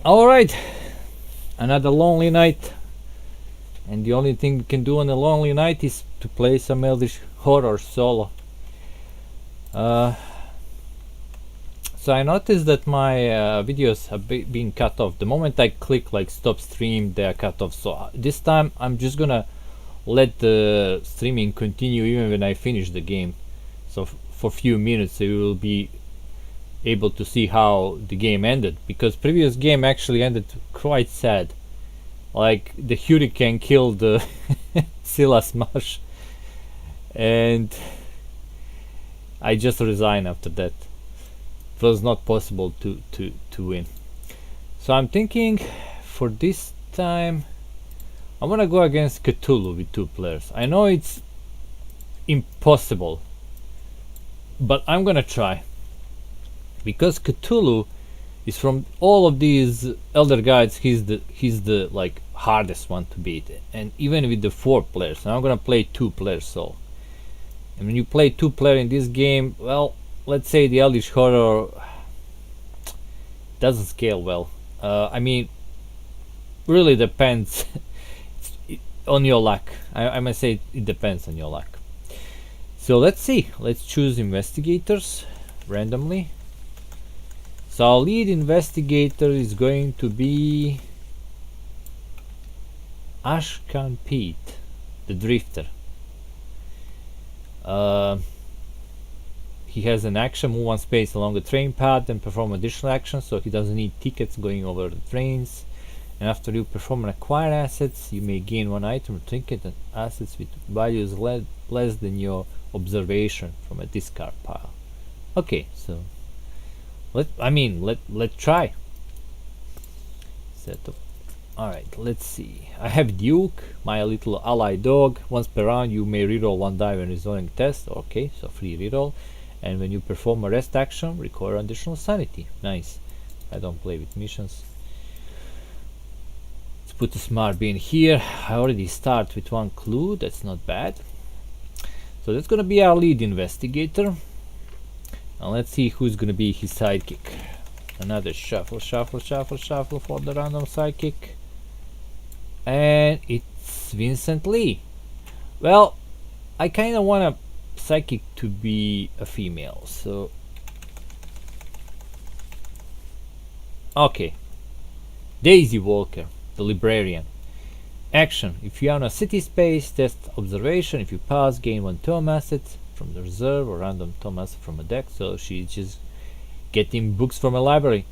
Alright, another lonely night, and the only thing we can do on a lonely night is to play some Eldritch Horror solo. So I noticed that my videos have been cut off. The moment I click like stop stream, they are cut off. So this time I'm just gonna let the streaming continue even when I finish the game. So for a few minutes you will be able to see how the game ended, because previous game actually ended quite sad. Like the hurricane killed Silas Marsh, and I just resigned after that. It was not possible to win. So I'm thinking for this time I want to go against Cthulhu with 2 players. I know it's impossible, but I'm gonna try, because Cthulhu is, from all of these elder guides, he's the like hardest one to beat, and even with the 4 players. Now I'm gonna play 2 players. So, and when you play 2 player in this game, well, let's say the Eldritch Horror doesn't scale well. I mean, really depends on your luck. I must say it depends on your luck. So let's see. Let's choose investigators randomly. So our lead investigator is going to be Ashkan Pete, the Drifter. He has an action, move one space along a train path and perform additional actions, so he doesn't need tickets going over the trains. And after you perform and acquire assets, you may gain 1 item or trinket and assets with values less than your observation from a discard pile. Okay, so let's try. Set up. Alright, let's see. I have Duke, my little ally dog. Once per round you may reroll 1 die when resolving test. Okay, so free reroll. And when you perform a rest action, require additional sanity. Nice. I don't play with missions. Let's put the smart bean here. I already start with 1 clue, that's not bad. So that's gonna be our lead investigator. Now let's see who's gonna be his sidekick. Another shuffle for the random sidekick. And it's Vincent Lee. Well, I kinda want a psychic to be a female, so okay. Daisy Walker, the librarian. Action: if you are in a city space, test observation. If you pass, gain 1 tome asset from the reserve or random tome asset from a deck. So she's just getting books from a library.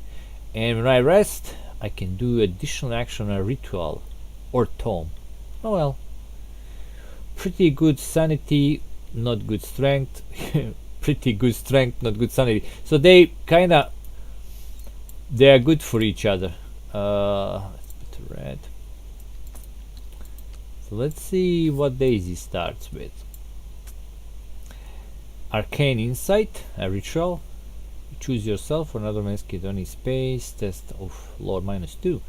And when I rest, I can do additional action on a ritual or tome. Oh well. Pretty good sanity, not good strength. Pretty good strength, not good sanity. So they are good for each other. Let's put red. So let's see what Daisy starts with. Arcane Insight, a ritual. Choose yourself for another investigate any space. Test of Lord -2.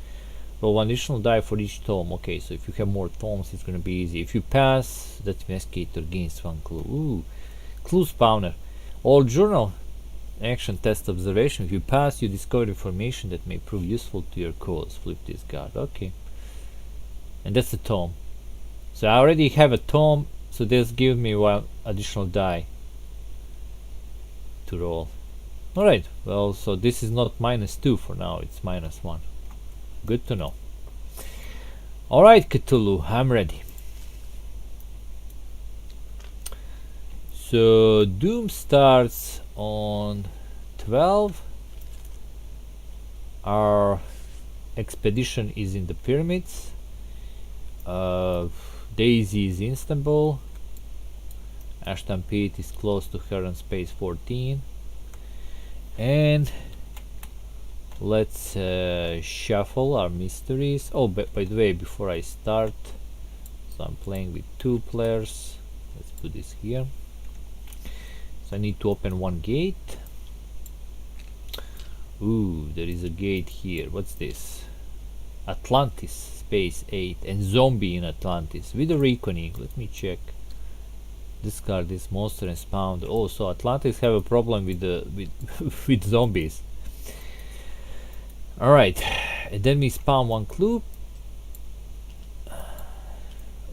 Roll 1 additional die for each tome. Okay, so if you have more tomes, it's gonna be easy. If you pass, that investigator gains 1 clue. Ooh, clue spawner. All journal action test observation. If you pass, you discover information that may prove useful to your cause. Flip this card. Okay, and that's a tome. So I already have a tome, so this gives me 1 additional die to roll. Alright, well, so this is not -2 for now, it's -1. Good to know. Alright, Cthulhu, I'm ready. So Doom starts on 12. Our expedition is in the pyramids. Daisy is in Istanbul. Ashton Pete is close to her on space 14. And let's shuffle our mysteries. Oh, by the way, before I start, so I'm playing with 2 players. Let's put this here. So I need to open 1 gate. Ooh, there is a gate here. What's this? Atlantis, space 8, and zombie in Atlantis with a reckoning. Let me check. Discard this monster and spawn. Oh, so Atlantis have a problem with the with zombies. All right, And then we spawn one clue.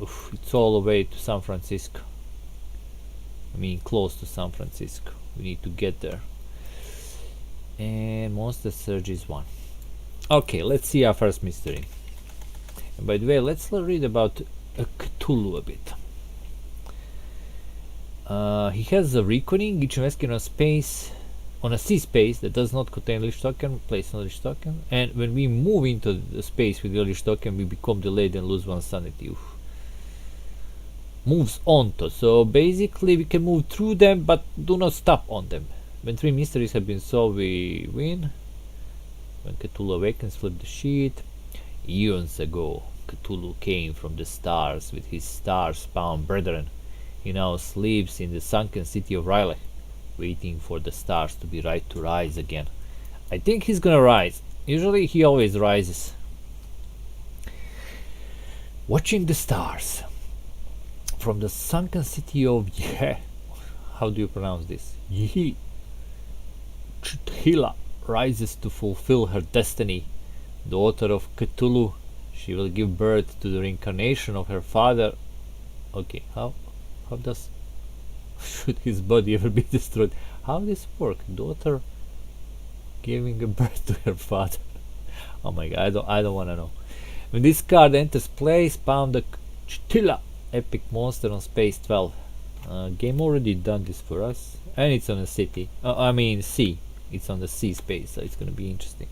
Oof, it's all the way to San Francisco. I mean, close to San Francisco. We need to get there. And monster surge is 1. Okay, let's see our first mystery. And by the way, let's read about Cthulhu a bit. He has a reckoning. Each investigator on a C space that does not contain Eldritch token, place an Eldritch token. And when we move into the space with the Eldritch token, we become delayed and lose 1 sanity. Oof. Moves onto, so basically we can move through them but do not stop on them. When 3 mysteries have been solved, we win. When Cthulhu awakens, flip the sheet. Eons ago, Cthulhu came from the stars with his star-spawned brethren. He now sleeps in the sunken city of Riley, waiting for the stars to be right to rise again. I think he's gonna rise. Usually he always rises. Watching the stars from the sunken city of how do you pronounce this? Cthulhu rises to fulfill her destiny. Daughter of Cthulhu, she will give birth to the reincarnation of her father. Okay, how does should his body ever be destroyed? How does this work? Daughter giving a birth to her father. Oh my god, I don't wanna know. When this card enters play, spawn the Cthulhu epic monster on space 12. Game already done this for us, and it's on a city. I mean C. It's on the C space, so it's gonna be interesting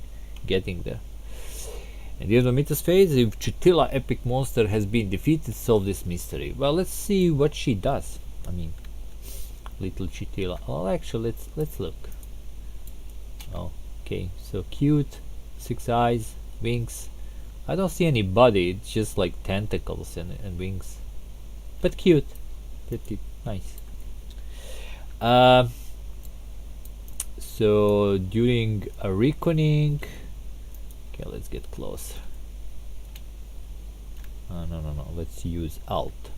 getting there. And the end of Mythos phase, if Cthulhu epic monster has been defeated, solve this mystery. Well, let's see what she does. I mean, little Cthulhu. Well, actually, let's look. Oh, okay, so cute, 6 eyes, wings. I don't see any body. It's just like tentacles and wings. But cute, pretty nice. So during a reckoning, okay, let's get close. No, let's use Alt.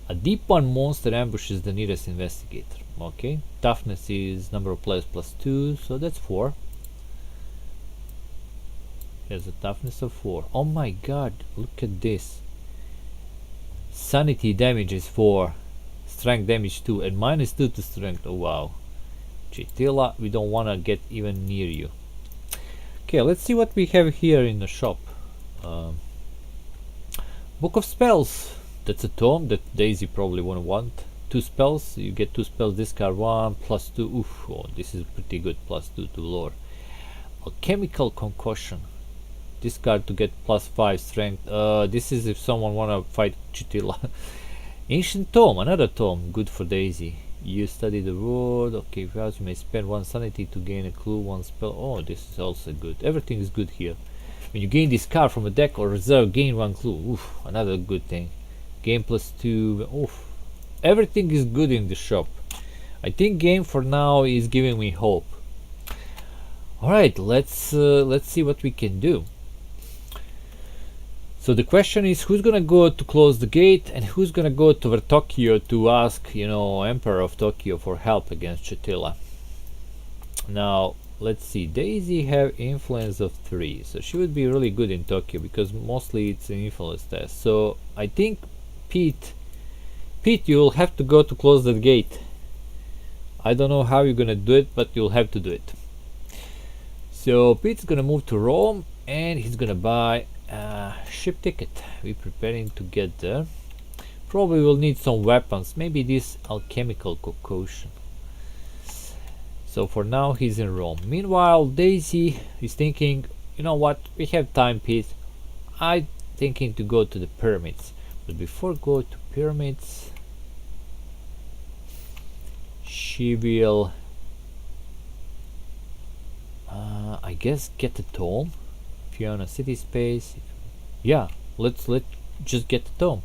A deep one monster ambushes the nearest investigator. Okay, toughness is number of players +2, so that's 4. Has a toughness of 4. Oh my god, look at this. Sanity damage is 4, strength damage 2, and -2 to strength. Oh wow. Cthulhu, we don't want to get even near you. Okay, let's see what we have here in the shop. Book of Spells. That's a tome that Daisy probably won't want. 2 spells. You get 2 spells, discard 1, +2. Oof, oh, this is pretty good. +2 to lore. Alchemical Concoction. Discard to get +5 strength. This is if someone wanna fight Cthulhu. Ancient Tome, another tome, good for Daisy. You study the word. Okay, first you may spend 1 sanity to gain a clue, 1 spell. Oh, this is also good. Everything is good here. When you gain this card from a deck or reserve, gain 1 clue. Oof, another good thing. Game +2. Oof, everything is good in the shop. I think game for now is giving me hope. All right, let's see what we can do. So the question is, who's gonna go to close the gate, and who's gonna go to Tokyo to ask, Emperor of Tokyo for help against Cthulhu? Now, let's see. Daisy have influence of 3, so she would be really good in Tokyo because mostly it's an influence test. So I think Pete, you'll have to go to close that gate. I don't know how you're gonna do it, but you'll have to do it. So Pete's gonna move to Rome, and he's gonna buy ship ticket. We're preparing to get there. Probably will need some weapons, maybe this alchemical concoction. So for now he's in Rome. Meanwhile, Daisy is thinking, you know what, we have time, Pete. I'm thinking to go to the pyramids. But before go to pyramids, she will I guess get a tome. If you're on a city space, yeah, let's just get the tome.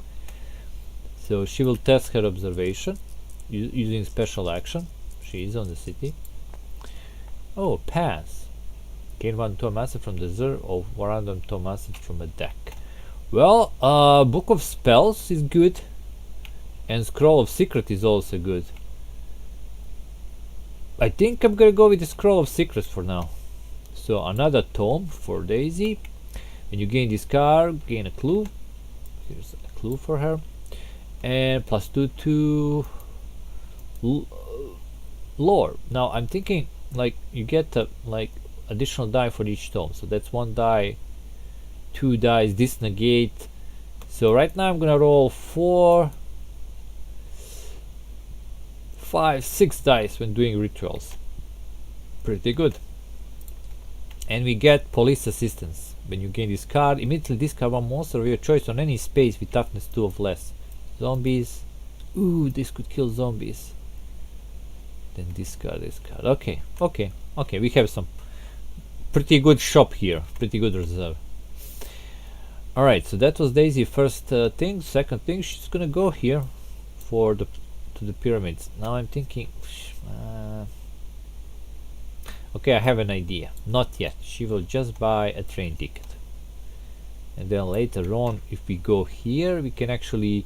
So she will test her observation using special action. She is on the city. Oh, pass. Gain 1 tome asset from the reserve or random tome asset from a deck. Well, Book of Spells is good, and Scroll of Secret is also good. I think I'm gonna go with the Scroll of Secrets for now. So another tome for Daisy. When you gain this card, gain a clue. Here's a clue for her. And +2 to lore. Now I'm thinking like you get like additional die for each tome. So that's 1 die, 2 dice, this negate. So right now I'm gonna roll 4, 5, 6 dice when doing rituals. Pretty good. And we get police assistance. When you gain this card, immediately discard 1 monster of your choice on any space with toughness 2 or less. Zombies. Ooh, this could kill zombies. Then discard this card. Okay, okay, okay. We have some pretty good shop here. Pretty good reserve. Alright, so that was Daisy first thing. Second thing, she's gonna go here for to the pyramids. Now I'm thinking okay, I have an idea. Not yet. She will just buy a train ticket. And then later on, if we go here, we can actually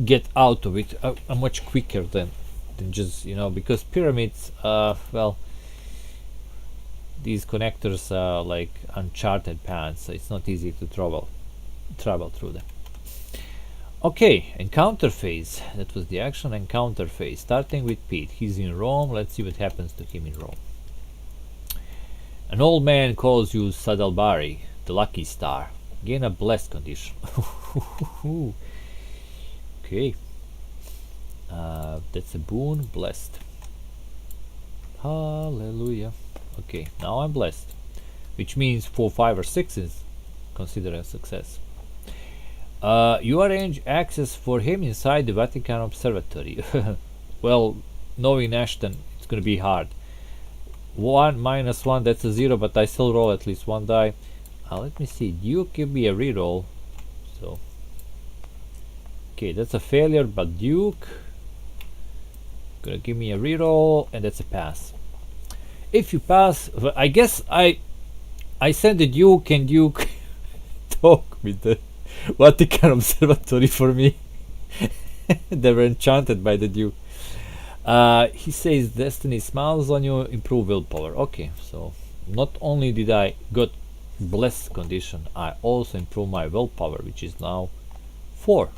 get out of it much quicker than just, you know, because pyramids, well, these connectors are like uncharted paths, so it's not easy to travel through them. Okay, encounter phase. That was the action. Encounter phase, starting with Pete. He's in Rome. Let's see what happens to him in Rome. An old man calls you Sadalbari, the lucky star. Gain a blessed condition. Okay, that's a boon. Blessed. Hallelujah. Okay, now I'm blessed, which means 4, 5 or 6 is considered a success. You arrange access for him inside the Vatican Observatory. Well, knowing Ashton, it's gonna be hard. 1 minus 1, that's a 0, but I still roll at least 1 die. Let me see. Duke give me a reroll. So, okay, that's a failure, but Duke gonna give me a reroll, and that's a pass. If you pass, I guess I send the Duke, and Duke talk with the Vatican Observatory for me. They were enchanted by the Duke. He says destiny smiles on you, improve willpower. Okay, so not only did I got blessed condition, I also improve my willpower, which is now 4.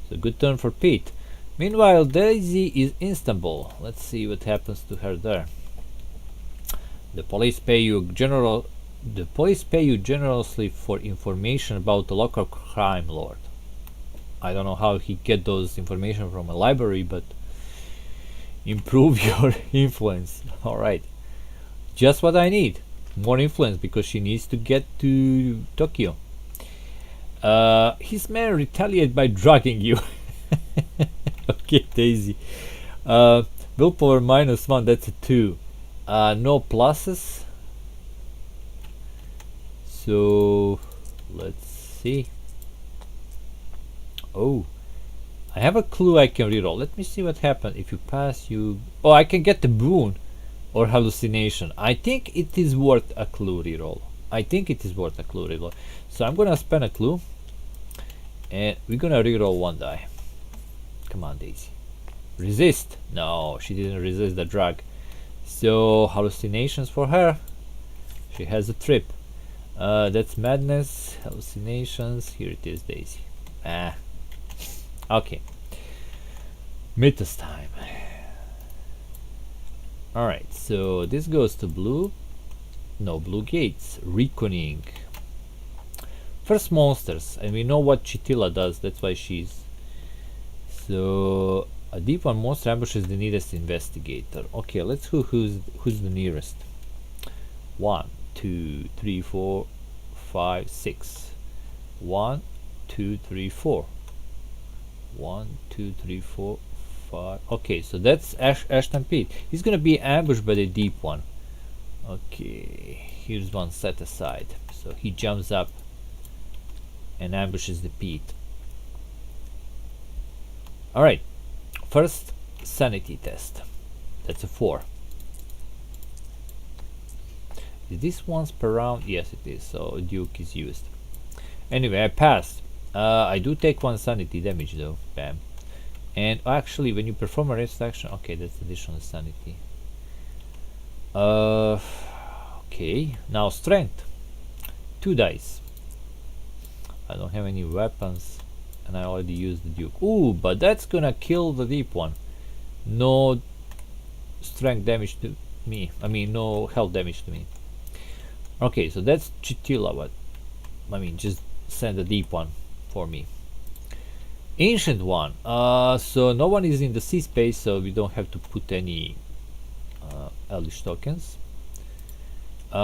So good turn for Pete. Meanwhile, Daisy is in Istanbul. Let's see what happens to her there. The police pay you generously for information about the local crime lord. I don't know how he get those information from a library, but improve your influence. All right, just what I need. More influence because she needs to get to Tokyo. His men retaliate by drugging you. Okay, Daisy. Willpower -1, that's a 2. No pluses. So let's see. Oh, I have a clue I can reroll. Let me see what happens if you pass. Oh, I can get the boon or hallucination. I think it is worth a clue reroll. So I'm gonna spend a clue, and we're gonna reroll 1 die. Come on, Daisy. Resist. No, she didn't resist the drug. So hallucinations for her. She has a trip. That's madness. Hallucinations. Here it is, Daisy. Okay. Mythos time. Alright, so this goes to blue. No, blue gates. Reckoning. First monsters, and we know what Chitila does, that's why she's. So a deep one monster ambushes the nearest investigator. Okay, let's who's the nearest. 1, 2, 3, 4, 5, 6. 1, 2, 3, 4. 1, 2, 3, 4, 5. Okay, so that's Ashton Pete. He's gonna be ambushed by the deep one. Okay, here's one set aside. So he jumps up and ambushes the Pete. Alright, first sanity test. That's a 4. Is this once per round? Yes, it is. So Duke is used. Anyway, I passed. I do take 1 sanity damage though. Bam. And actually, when you perform a rest action, okay, that's additional sanity. Okay, now strength. 2 dice. I don't have any weapons, and I already used the Duke. Ooh, but that's gonna kill the deep one. No strength damage to me. I mean, no health damage to me. Okay, so that's Chitila, but I mean, just send the deep one for me. Ancient one. So no one is in the sea space, so we don't have to put any Eldritch tokens.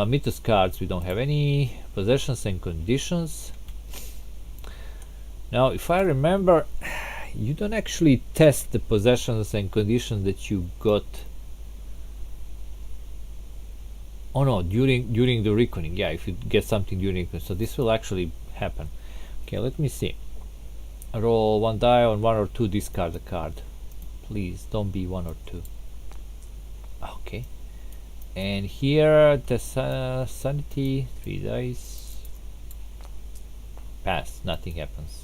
Mythos cards, we don't have any. Possessions and conditions. Now, if I remember, you don't actually test the possessions and conditions that you got. Oh no, during the reckoning. Yeah, if you get something during, so this will actually happen. Okay, let me see. Roll 1 die on 1 or 2, discard a card. Please don't be 1 or 2. Okay. And here the sanity, 3 dice. Pass, nothing happens.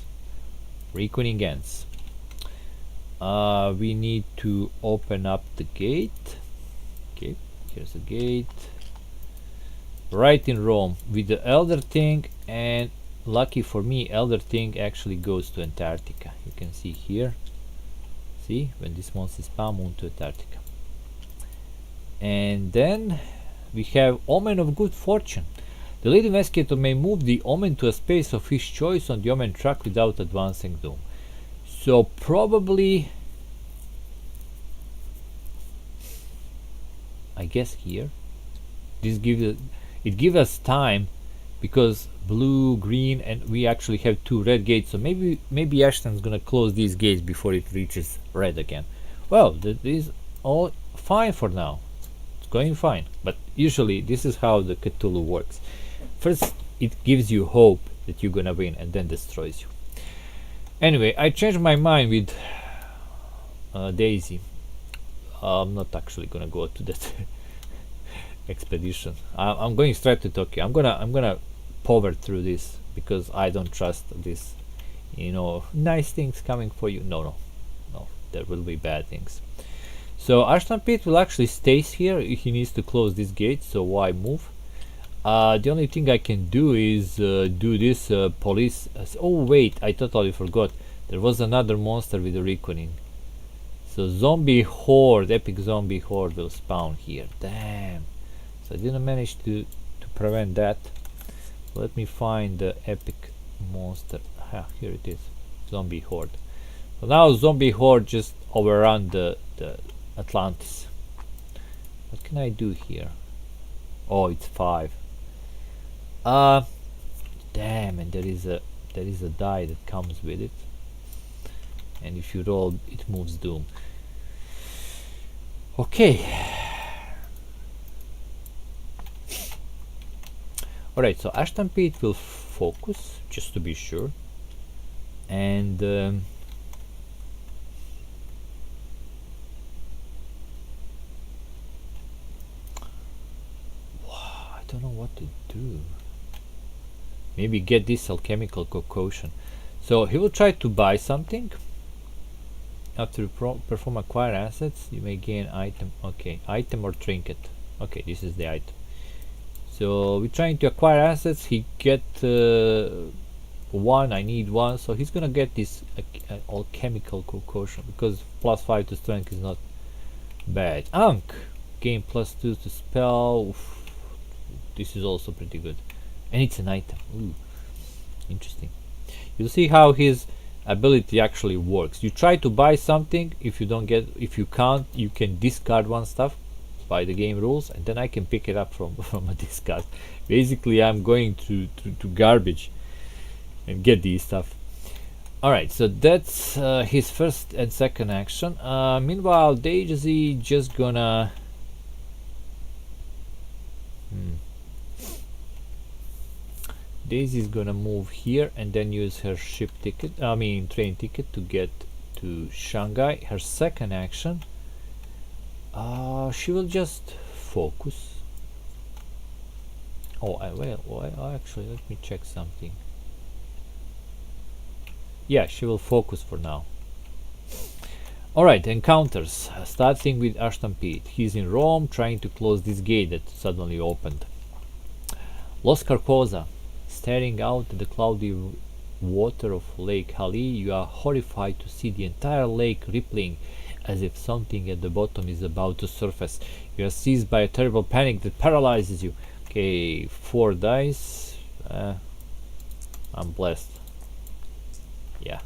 Reckoning ends. We need to open up the gate. Okay, here's the gate. Right in Rome with the Elder Thing, and lucky for me, Elder Thing actually goes to Antarctica. You can see here. See, when this monster spawns, moon to Antarctica. And then we have Omen of Good Fortune. The lead investigator may move the Omen to a space of his choice on the Omen track without advancing doom. So probably, I guess here. This gives us time, because blue, green, and we actually have 2 red gates. So maybe Ashton's gonna close these gates before it reaches red again. Well, this is all fine for now. It's going fine. But usually this is how the Cthulhu works. First, it gives you hope that you're gonna win, and then destroys you. Anyway, I changed my mind with Daisy. I'm not actually gonna go to that expedition. I'm going straight to Tokyo. I'm gonna power through this, because I don't trust this, nice things coming for you. No, there will be bad things. So Ashton Pete will actually stays here. He needs to close this gate, so why move? The only thing I can do is do this police. Oh wait, I totally forgot. There was another monster with a reckoning. So zombie horde, epic zombie horde will spawn here. Damn. So I didn't manage to prevent that. Let me find the epic monster. Here it is. Zombie horde. So now zombie horde just overrun the Atlantis. What can I do here? Oh, it's 5. Damn, and there is a die that comes with it, and if you roll, it moves doom. Okay. Alright, so Ashton Pete will focus, just to be sure, and I don't know what to do. Maybe get this alchemical concoction. So he will try to buy something. After you perform acquire assets, you may gain item. Okay, item or trinket. Okay, this is the item. So we're trying to acquire assets. He get 1. I need 1, so he's gonna get this alchemical concoction, because +5 to strength is not bad. Ankh, gain +2 to spell. Oof. This is also pretty good, and it's an item. Ooh, interesting. You'll see how his ability actually works. You try to buy something. If you can't, you can discard 1 stuff by the game rules, and then I can pick it up from a discard. Basically, I'm going to garbage and get these stuff. Alright, so that's his first and second action. Meanwhile, Daisy just gonna Daisy's gonna move here and then use her train ticket to get to Shanghai. Her second action, she will just focus. Actually, let me check something. Yeah, she will focus for now. Alright, encounters. Starting with Ashton Pete. He's in Rome trying to close this gate that suddenly opened. Los Carcosa. Staring out at the cloudy water of Lake Hali, you are horrified to see the entire lake rippling as if something at the bottom is about to surface. You are seized by a terrible panic that paralyzes you. Okay, 4 dice. I'm blessed. Yeah.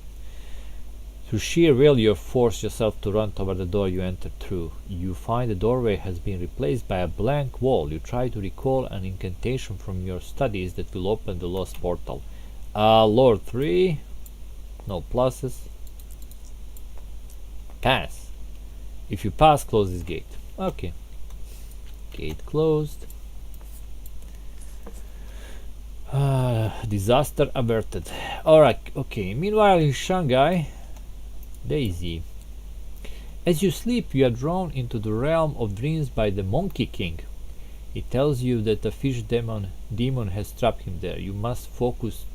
Through sheer will, you force yourself to run toward the door you entered through. You find the doorway has been replaced by a blank wall. You try to recall an incantation from your studies that will open the lost portal. Lord 3. No pluses. Pass. If you pass, close this gate. Okay. Gate closed. Disaster averted. Alright, okay. Meanwhile in Shanghai, Daisy. As you sleep, you are drawn into the realm of dreams by the Monkey King. It tells you that the fish demon has trapped him there. You must focus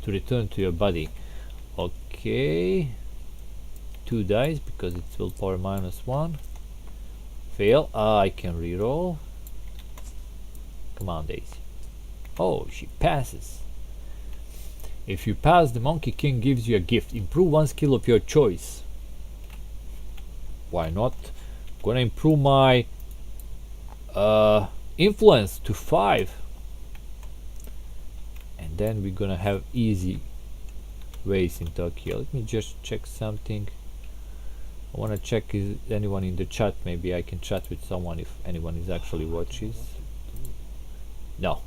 to return to your body. Okay. 2 dice because it's willpower -1. Fail. I can reroll. Come on, Daisy. Oh, she passes. If you pass, the Monkey King gives you a gift. Improve 1 skill of your choice. Why not? Gonna improve my influence to 5. And then we're gonna have easy ways in Tokyo. Let me just check something. I wanna check is anyone in the chat. Maybe I can chat with someone if anyone is actually watching. No.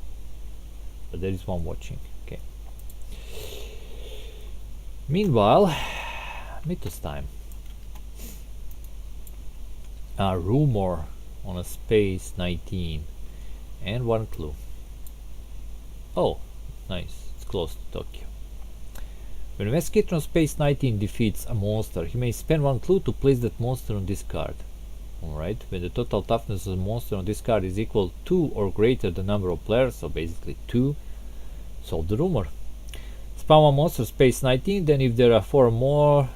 But there is one watching. Okay. Meanwhile, Mythos time. A rumor on a space 19 and 1 clue. Oh, nice. It's close to Tokyo. When an investigator on space 19 defeats a monster, he may spend 1 clue to place that monster on this card. Alright, when the total toughness of the monster on this card is equal to or greater the number of players, so basically 2, solve the rumor. Spawn 1 monster space 19, then if there are 4 more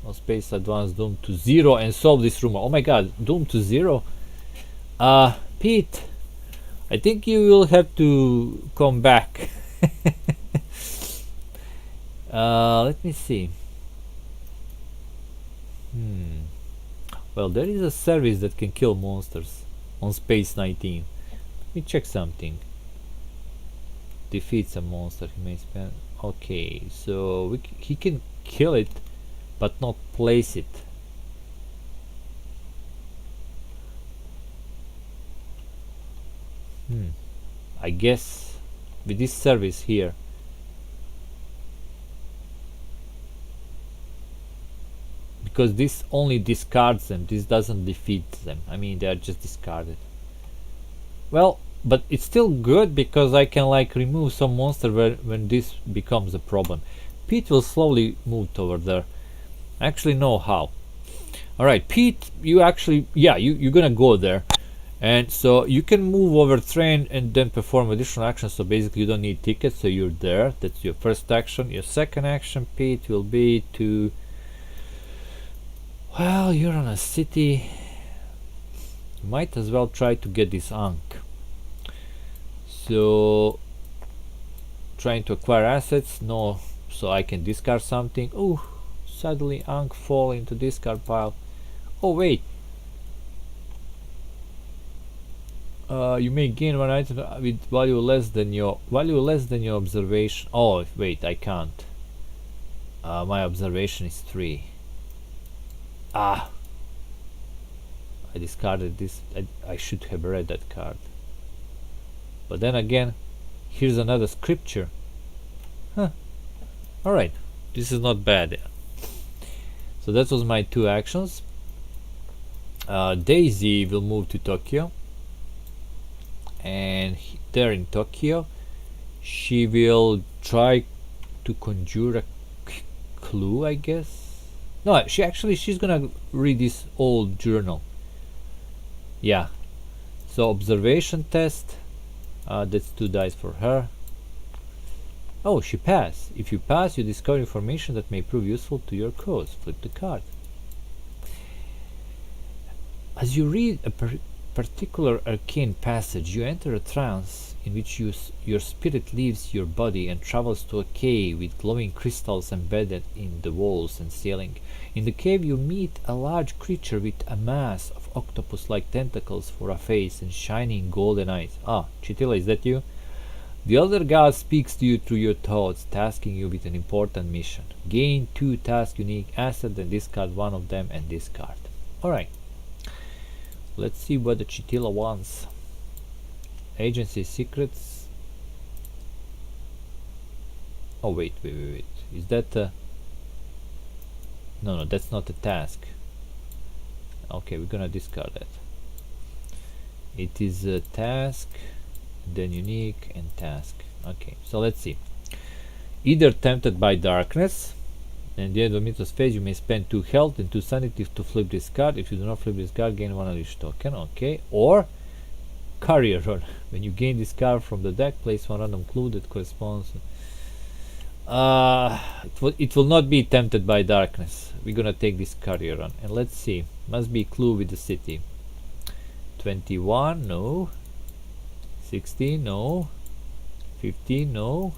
on space advanced doomed to 0 and solve this rumor. Oh my god, doomed to 0? Pete, I think you will have to come back. Let me see. Well, there is a service that can kill monsters on space 19. Let me check something. Defeats a monster, he may spend. Okay, so he can kill it but not place it. I guess with this service here, because this only discards them, this doesn't defeat them. I mean, they are just discarded. Well, but it's still good because I can like remove some monster when this becomes a problem. Pete will slowly move toward there. I actually know how. Alright, Pete, you actually, yeah, you're gonna go there. And so you can move over train and then perform additional actions. So basically you don't need tickets, so you're there. That's your first action. Your second action, Pete, will be to, well, you're on a city. You might as well try to get this Ankh. So trying to acquire assets, no, so I can discard something. Oh, suddenly Ankh fall into discard pile. Oh wait, you may gain 1 item with value less than your observation. Oh wait, I can't. My observation is 3. I discarded this. I should have read that card. But then again, here's another scripture. Alright, this is not bad. So that was my 2 actions. Daisy will move to Tokyo. And there in Tokyo, she will try to conjure a clue, I guess. No, she's gonna read this old journal. Yeah. So observation test. That's 2 dice for her. Oh, she passed. If you pass, you discover information that may prove useful to your cause. Flip the card. As you read particular arcane passage, you enter a trance in which your spirit leaves your body and travels to a cave with glowing crystals embedded in the walls and ceiling. In the cave you meet a large creature with a mass of octopus-like tentacles for a face and shining golden eyes. Ah, Chitila, is that you? The other god speaks to you through your thoughts, tasking you with an important mission. Gain 2 task unique assets and discard one of them and discard. Alright. Let's see what the Chitila wants. Agency secrets. Oh wait. Is that no, that's not a task. Okay, we're gonna discard that. It is a task, then unique and task. Okay, so let's see. Either tempted by darkness, and the end of Mythos phase you may spend 2 health and 2 sanity to flip this card. If you do not flip this card, gain 1 Eldritch token. Okay, or Carrier Run. When you gain this card from the deck, place 1 random clue that corresponds. It will not be tempted by darkness. We're gonna take this Carrier Run, and let's see. Must be clue with the city. 21, no. 16, no. 15, no.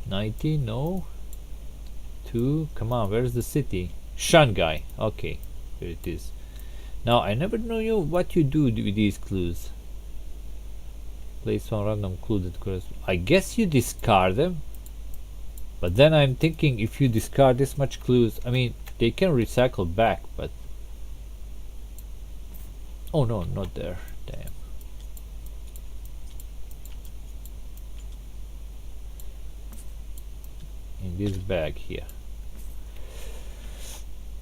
19, no. 2, come on, where's the city? Shanghai. Okay, here it is. Now I never knew what you do with these clues. Place 1 random clue that corresponds. I guess you discard them, but then I'm thinking if you discard this much clues, I mean they can recycle back, but oh no, not there. Damn. In this bag here.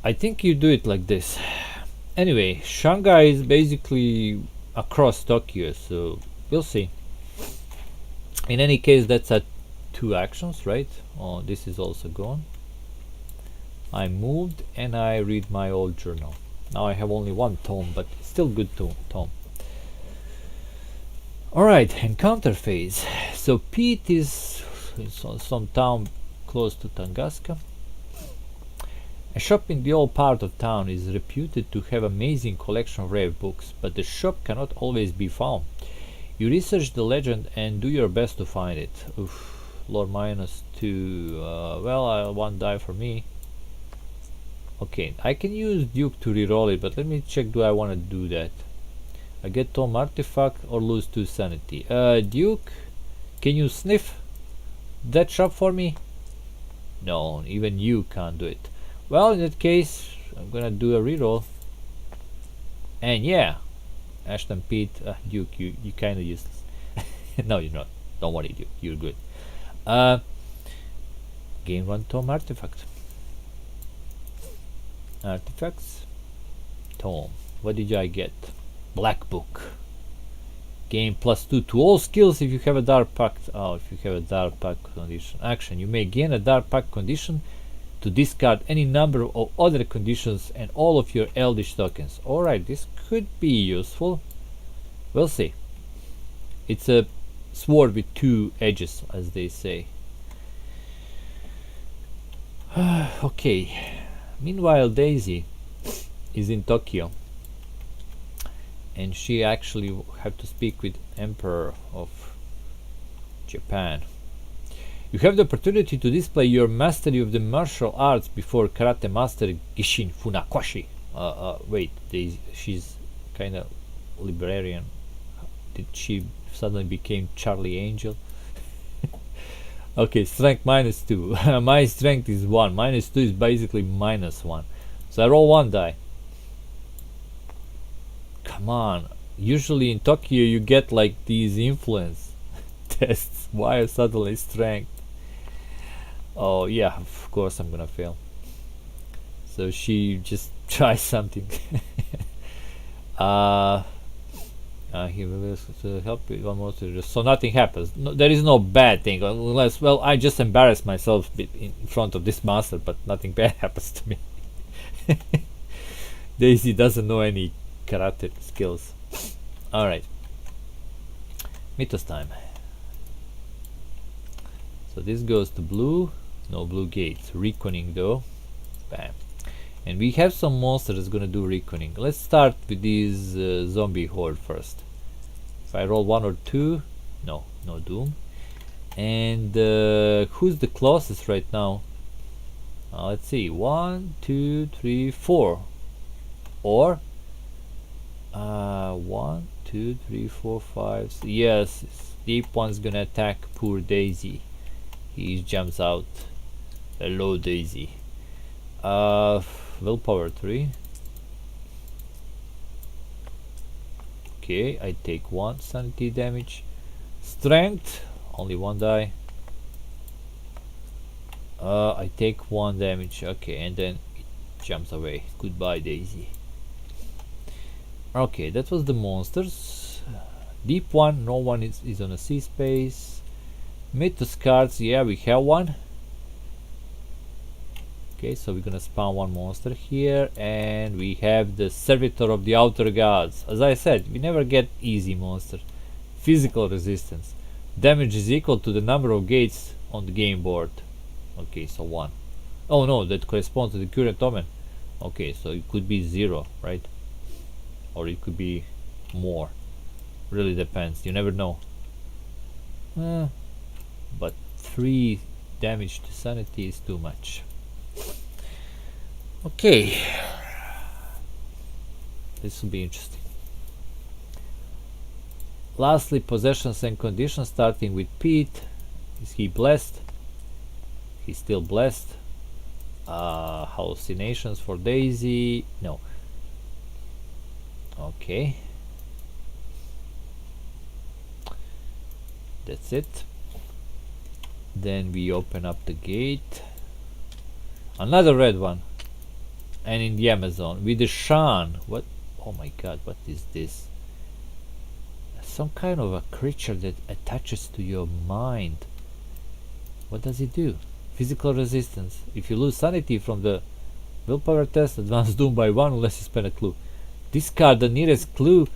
I think you do it like this. Anyway, Shanghai is basically across Tokyo, so we'll see. In any case, that's at 2 actions, right? Oh, this is also gone. I moved and I read my old journal. Now I have only 1 tome, but still good tome. Alright, encounter phase. So Pete is in some town close to Tunguska. A shop in the old part of town is reputed to have amazing collection of rare books, but the shop cannot always be found. You research the legend and do your best to find it. Oof, lore -2. Well, 1 die for me. Okay, I can use Duke to reroll it, but let me check, do I want to do that? I get Tom Artifact or lose 2 sanity. Duke, can you sniff that shop for me? No, even you can't do it. Well, in that case, I'm gonna do a reroll. And yeah, Ashton Pete, Duke, you kinda useless. No, you're not. Don't worry, Duke, you're good. Gain 1 Tome Artifact. Artifacts. Tome. What did I get? Black Book. Gain +2 to all skills if you have a Dark Pact. Oh, if you have a Dark Pact condition. Action. You may gain a Dark Pact condition to discard any number of other conditions and all of your Eldritch tokens. Alright, this could be useful. We'll see. It's a sword with 2 edges, as they say. Okay. Meanwhile, Daisy is in Tokyo, and she actually had to speak with Emperor of Japan. You have the opportunity to display your mastery of the martial arts before Karate Master Gishin Funakoshi. Wait, she's kind of librarian. Did she suddenly became Charlie Angel? Okay, strength -2. My strength is 1. -2 is basically -1. So I roll 1 die. Come on. Usually in Tokyo you get like these influence tests. Why suddenly strength? Oh yeah, of course I'm gonna fail. So she just tries something. He will help you almost. So nothing happens. No, there is no bad thing unless, well, I just embarrass myself in front of this master, but nothing bad happens to me. Daisy doesn't know any karate skills. All right, Mythos time. So this goes to blue. No blue gates. Reckoning though. Bam. And we have some monsters that's gonna do reckoning. Let's start with this zombie horde first. If I roll 1 or 2, no doom. And who's the closest right now? Let's see, 1, 2, 3, 4. Or 1, 2, 3, 4, 5. Yes, deep one's gonna attack poor Daisy. He jumps out. Hello, Daisy. Willpower 3. Okay, I take 1 sanity damage. Strength, only 1 die. I take 1 damage. Okay, and then it jumps away. Goodbye, Daisy. Okay, that was the monsters. Deep one, no one is on a sea space. Mythos cards, yeah, we have one. Okay, so we're gonna spawn 1 monster here, and we have the Servitor of the Outer Gods. As I said, we never get easy monster. Physical resistance. Damage is equal to the number of gates on the game board. Okay, so 1. Oh no, that corresponds to the current Omen. Okay, so it could be 0, right? Or it could be more. Really depends, you never know. But 3 damage to sanity is too much. Okay, this will be interesting. Lastly, possessions and conditions, starting with Pete. Is he blessed? He's still blessed. Hallucinations for Daisy, no. Okay, that's it. Then we open up the gate. Another red one. And in the Amazon with the Shan. What? Oh my god, what is this? Some kind of a creature that attaches to your mind. What does it do? Physical resistance. If you lose sanity from the willpower test, advance doom by 1 unless you spend a clue. Discard the nearest clue.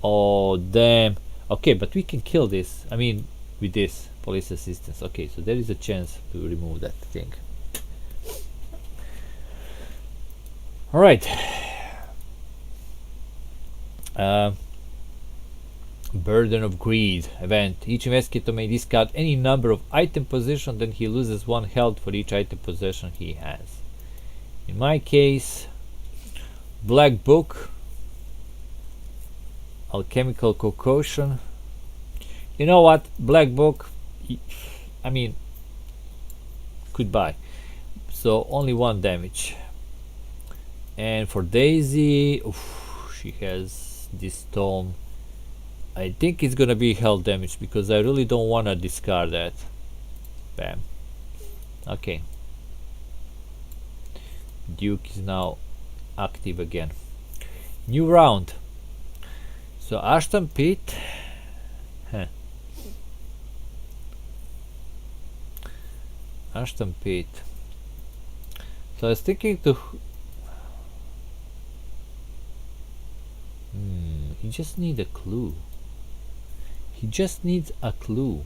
Oh damn. Okay, but we can kill this. I mean, with this police assistance. Okay, so there is a chance to remove that thing. Alright. Burden of Greed event. Each investigator may discard any number of item possession, then he loses 1 health for each item possession he has. In my case, Black Book, Alchemical Concoction. You know what? Black Book, I mean, goodbye. So only 1 damage. And for Daisy, she has this tome. I think it's gonna be health damage because I really don't wanna discard that. Bam. Okay. Duke is now active again. New round. So Ashton Pete. Ashton Pete. So I was thinking to. He just needs a clue. He just needs a clue.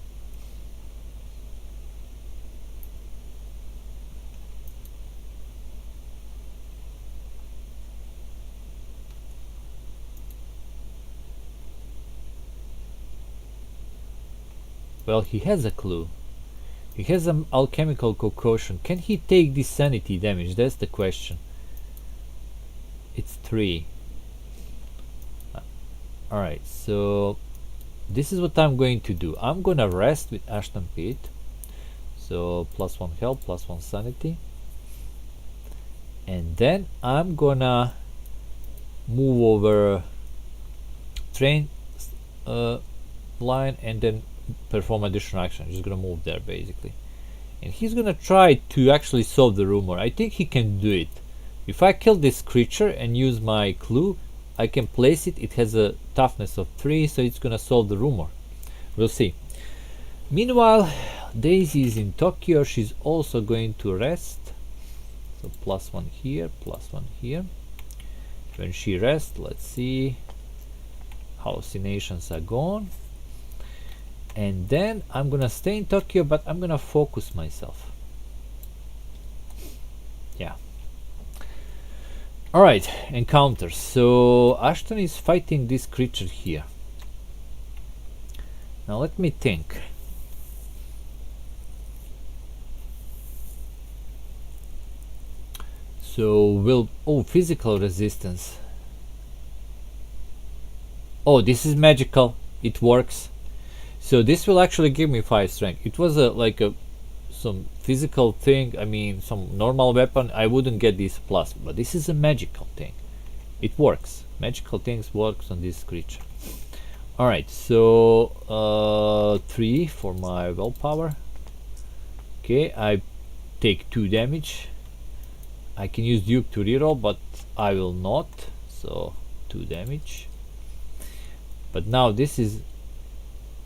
Well, he has a clue. He has an alchemical concoction. Can he take this sanity damage? That's the question. It's 3. Alright, so this is what I'm going to do. I'm gonna rest with Ashton Pete. So +1 health, +1 sanity. And then I'm gonna move over train line and then perform additional action. Just gonna move there basically. And he's gonna try to actually solve the rumor. I think he can do it. If I kill this creature and use my clue, I can place it. It has a toughness of 3, so it's gonna solve the rumor. We'll see. Meanwhile, Daisy is in Tokyo. She's also going to rest. So +1 here, +1 here. When she rests, let's see. Hallucinations are gone. And then I'm gonna stay in Tokyo, but I'm gonna focus myself. Yeah. Alright, encounters. So Ashton is fighting this creature here. Now let me think. So physical resistance. Oh, this is magical. It works. So this will actually give me 5 strength. It was some physical thing. I mean, some normal weapon. I wouldn't get this plus, but this is a magical thing. It works. Magical things works on this creature. All right. So 3 for my willpower. Okay, I take 2 damage. I can use Duke to reroll, but I will not. So 2 damage. But now this is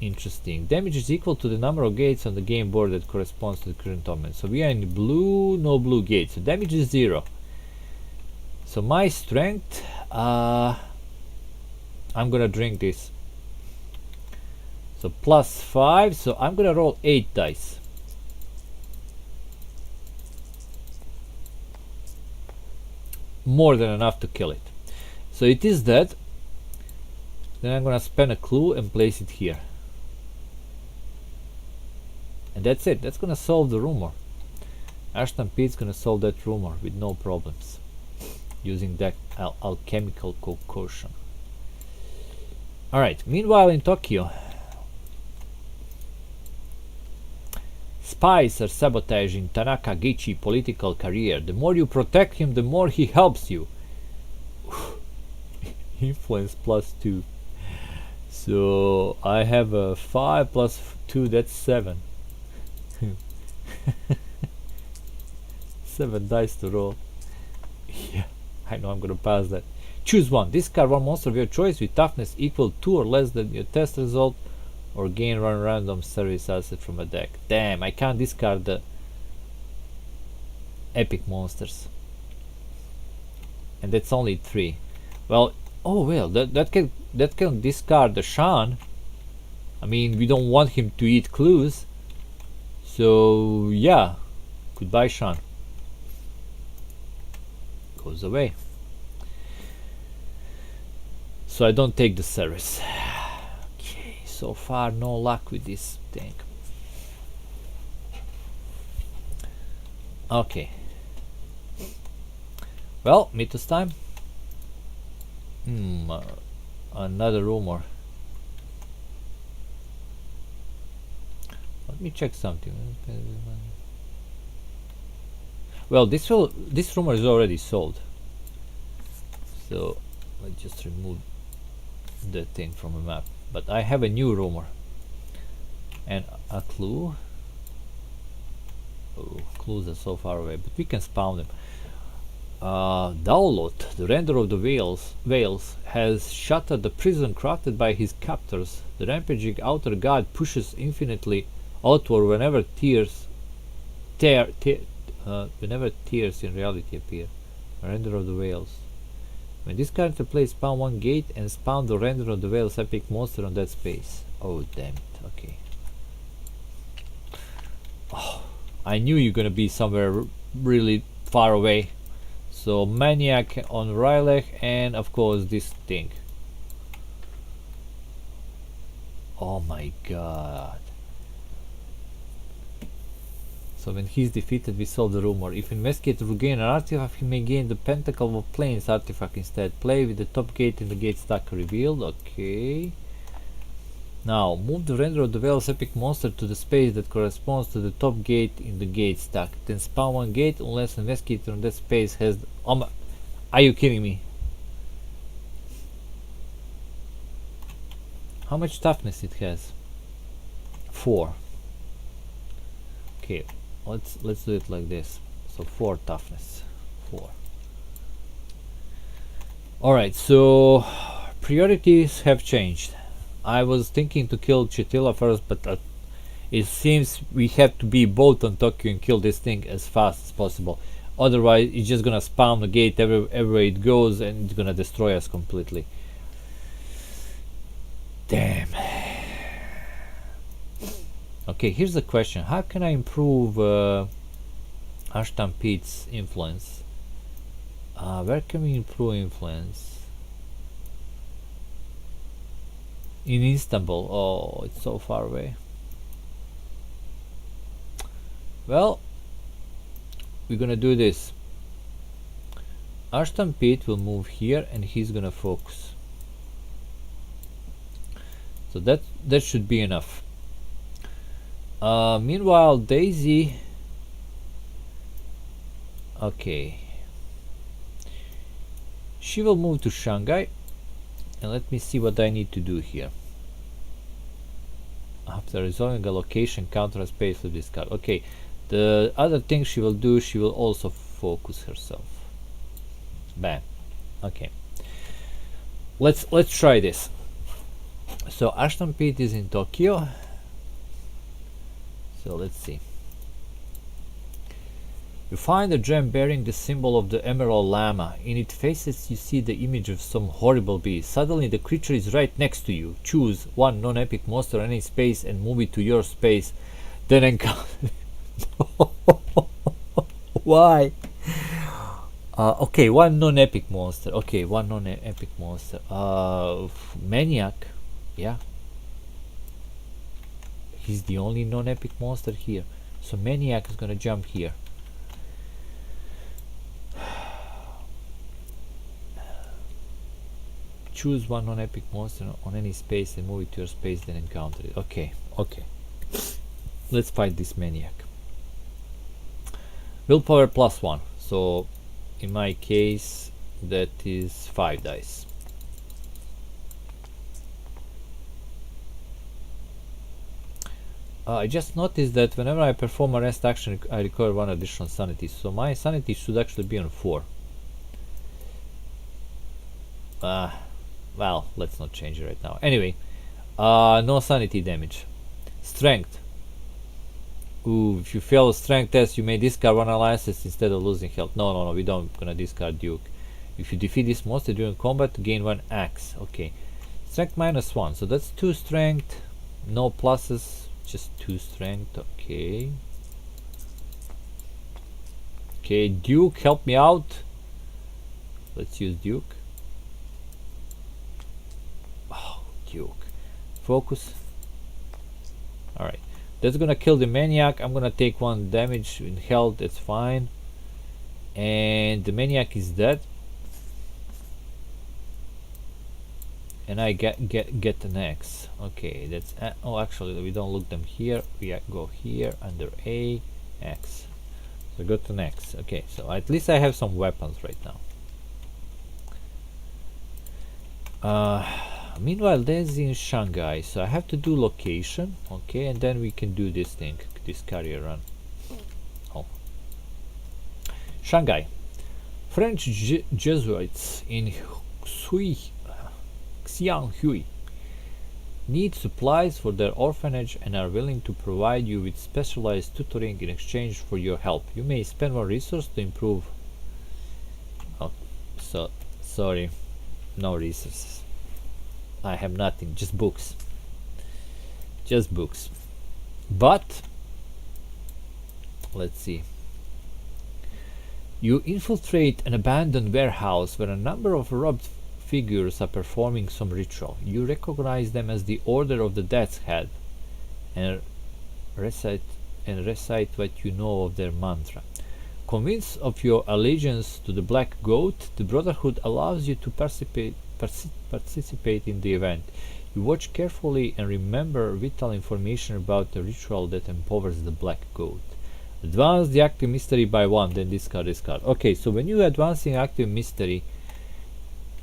interesting. Damage is equal to the number of gates on the game board that corresponds to the current Omen. So we are in blue, no blue gates. So damage is 0. So my strength, I'm gonna drink this. So plus 5. So I'm gonna roll 8 dice. More than enough to kill it. So it is dead. Then I'm gonna spend a clue and place it here. And that's it. That's gonna solve the rumor. Ashton Pete's gonna solve that rumor with no problems. Using that alchemical concoction. Alright, meanwhile in Tokyo. Spies are sabotaging Tanaka Gichi political career. The more you protect him, the more he helps you. Influence plus 2. So I have a 5 plus 2, that's 7. 7 dice to roll. Yeah, I know I'm gonna pass that. Choose one. Discard one monster of your choice with toughness equal to or less than your test result, or gain one random service asset from a deck. Damn, I can't discard the epic monsters. And that's only 3. Well, oh well, that can discard the Shan. I mean, we don't want him to eat clues. So yeah, goodbye Shan. Goes away. So I don't take the service. Okay, so far no luck with this thing. Okay. Well, Mythos time. Another rumor. Let me check something. Well, this rumor is already sold. So let's just remove that thing from the map. But I have a new rumor. And a clue. Oh, clues are so far away, but we can spawn them. Daulot, the render of the whales, has shattered the prison crafted by his captors. The rampaging outer god pushes infinitely outward whenever tears in reality appear. Render of the whales. When this character plays, spawn one gate and spawn the render of the whales epic monster on that space. Oh damn it, okay. Oh, I knew you're gonna be somewhere really far away. So Maniac on Rylech and of course this thing. Oh my god. So when he's defeated, we solve the rumor. If Investigator will gain an artifact, he may gain the Pentacle of Planes artifact instead. Play with the top gate in the gate stack revealed. Okay. Now, move the render of the whale's epic monster to the space that corresponds to the top gate in the gate stack. Then spawn one gate unless Investigator on that space has... are you kidding me? How much toughness it has? 4. Okay, let's do it like this. So 4 toughness. 4. Alright, so priorities have changed. I was thinking to kill Chitila first, but it seems we have to be both on Tokyo and kill this thing as fast as possible. Otherwise, it's just gonna spam the gate everywhere it goes and it's gonna destroy us completely. Damn. Okay, here's the question. How can I improve Ashton Pete's influence? Where can we improve influence? In Istanbul. Oh, it's so far away. Well, we're gonna do this. Ashton Pete will move here and he's gonna focus. So that should be enough. Meanwhile, Daisy. Okay. She will move to Shanghai. And let me see what I need to do here. After resolving a location, counter a space with this card. Okay. The other thing she will do, she will also focus herself. Bam. Okay. Let's try this. So Ashton Pete is in Tokyo. So let's see. You find a gem bearing the symbol of the Emerald Llama. In its faces you see the image of some horrible beast. Suddenly the creature is right next to you. Choose one non-epic monster in any space and move it to your space. Then encounter... Why? Okay, one non-epic monster. Okay, one non-epic monster. Maniac. Yeah. He's the only non-epic monster here. So Maniac is gonna jump here. Choose one non-epic monster on any space and move it to your space, then encounter it. Okay, okay. Let's fight this Maniac. Willpower +1. So in my case that is 5 dice. I just noticed that whenever I perform a rest action I recover 1 additional sanity, so my sanity should actually be on 4. Well, let's not change it right now. Anyway, no sanity damage. Strength. Ooh, if you fail a strength test, you may discard 1 alliances instead of losing health. No, we don't gonna discard Duke. If you defeat this monster during combat, gain 1 axe. Okay. Strength -1, so that's 2 strength. No pluses, just 2 strength. Okay. Okay, Duke, help me out. Let's use Duke. Oh, Duke. Focus. Alright. That's gonna kill the Maniac. I'm gonna take 1 damage in health, that's fine. And the Maniac is dead. And I get an X. Okay, that's oh, actually we don't look them here. We go here under A, X. So I got an X. Okay, so at least I have some weapons right now. Meanwhile, there's in Shanghai, so I have to do location. Okay, and then we can do this thing, this carrier run. Oh, Shanghai. French Jesuits in Xianghui need supplies for their orphanage and are willing to provide you with specialized tutoring in exchange for your help. You may spend 1 resource to improve. Oh, so sorry, no resources. I have nothing, just books. Just books. But let's see. You infiltrate an abandoned warehouse where a number of robbed figures are performing some ritual. You recognize them as the Order of the Death's Head and recite what you know of their mantra. Convinced of your allegiance to the Black Goat, the Brotherhood allows you to participate in the event. You watch carefully and remember vital information about the ritual that empowers the Black Goat. Advance the active mystery by 1, then discard this card. Okay, so when you advance in active mystery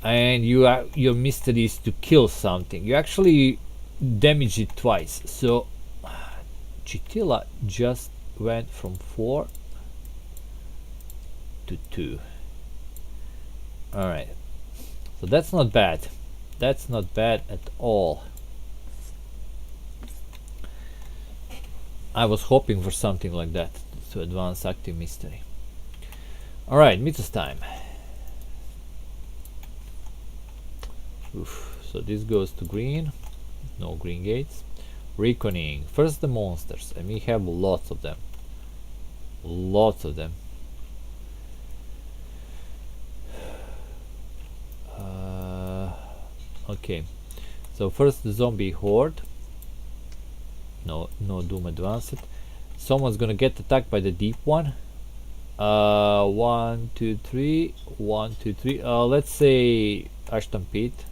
and your mystery is to kill something, you actually damage it twice. So Chitila just went from 4 to 2. Alright, so that's not bad. That's not bad at all. I was hoping for something like that to advance active mystery. Alright, Mythos time. Oof. So this goes to green. No green gates. Reckoning. First the monsters, and we have lots of them. Lots of them. Okay, so first the zombie horde. No doom advanced. Someone's gonna get attacked by the deep one. 1 2 3 1 2 3, let's say Ashton Pete.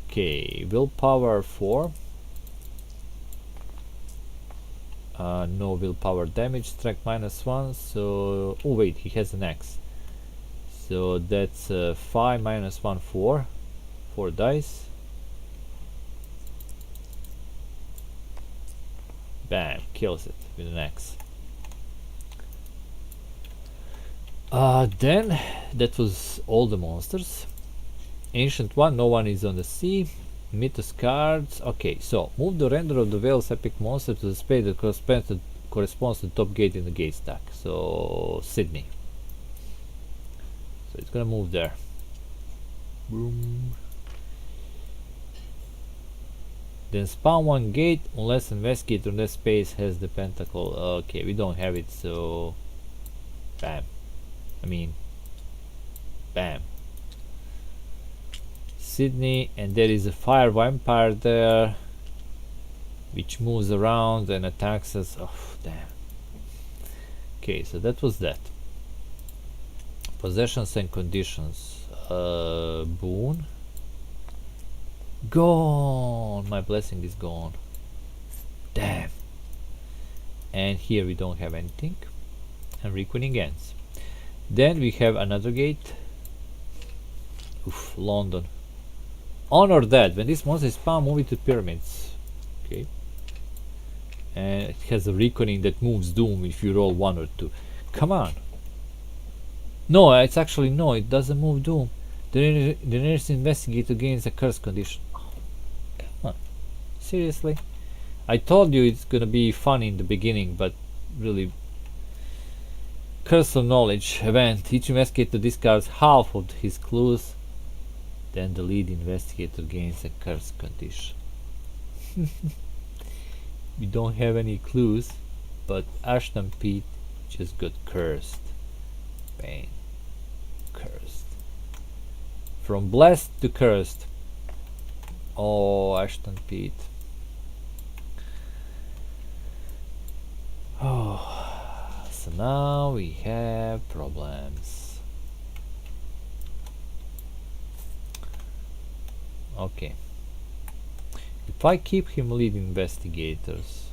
Okay, willpower 4. No willpower damage, strength -1, so oh wait, he has an axe, so that's 5 -1 4 dice. Bam, kills it with an axe. Then that was all the monsters. Ancient one, no one is on the sea. Mythos cards. Okay, so move the render of the whale's epic monster to the space that corresponds to the top gate in the gate stack. So Sydney. So it's gonna move there. Boom. Then spawn one gate unless investigator in that space has the pentacle. Okay, we don't have it, so bam. Bam. Sydney, and there is a fire vampire there which moves around and attacks us. Oh damn. Okay, so that was that. Possessions and conditions. Boon. Gone. My blessing is gone. Damn. And here we don't have anything. And requeening ends. Then we have another gate. Oof, London. Honor that. When this monster is spawned, move it to pyramids. Okay. And it has a reckoning that moves doom if you roll 1 or 2. Come on. No, it's actually no, it doesn't move doom. The nearest investigator gains a curse condition. Oh, come on. Seriously? I told you it's gonna be fun in the beginning, but really. Curse of knowledge event. Each investigator discards half of his clues. Then the lead investigator gains a curse condition. We don't have any clues, but Ashton Pete just got cursed. Pain. Cursed. From blessed to cursed. Oh, Ashton Pete. Oh, so now we have problems. Okay. If I keep him lead investigators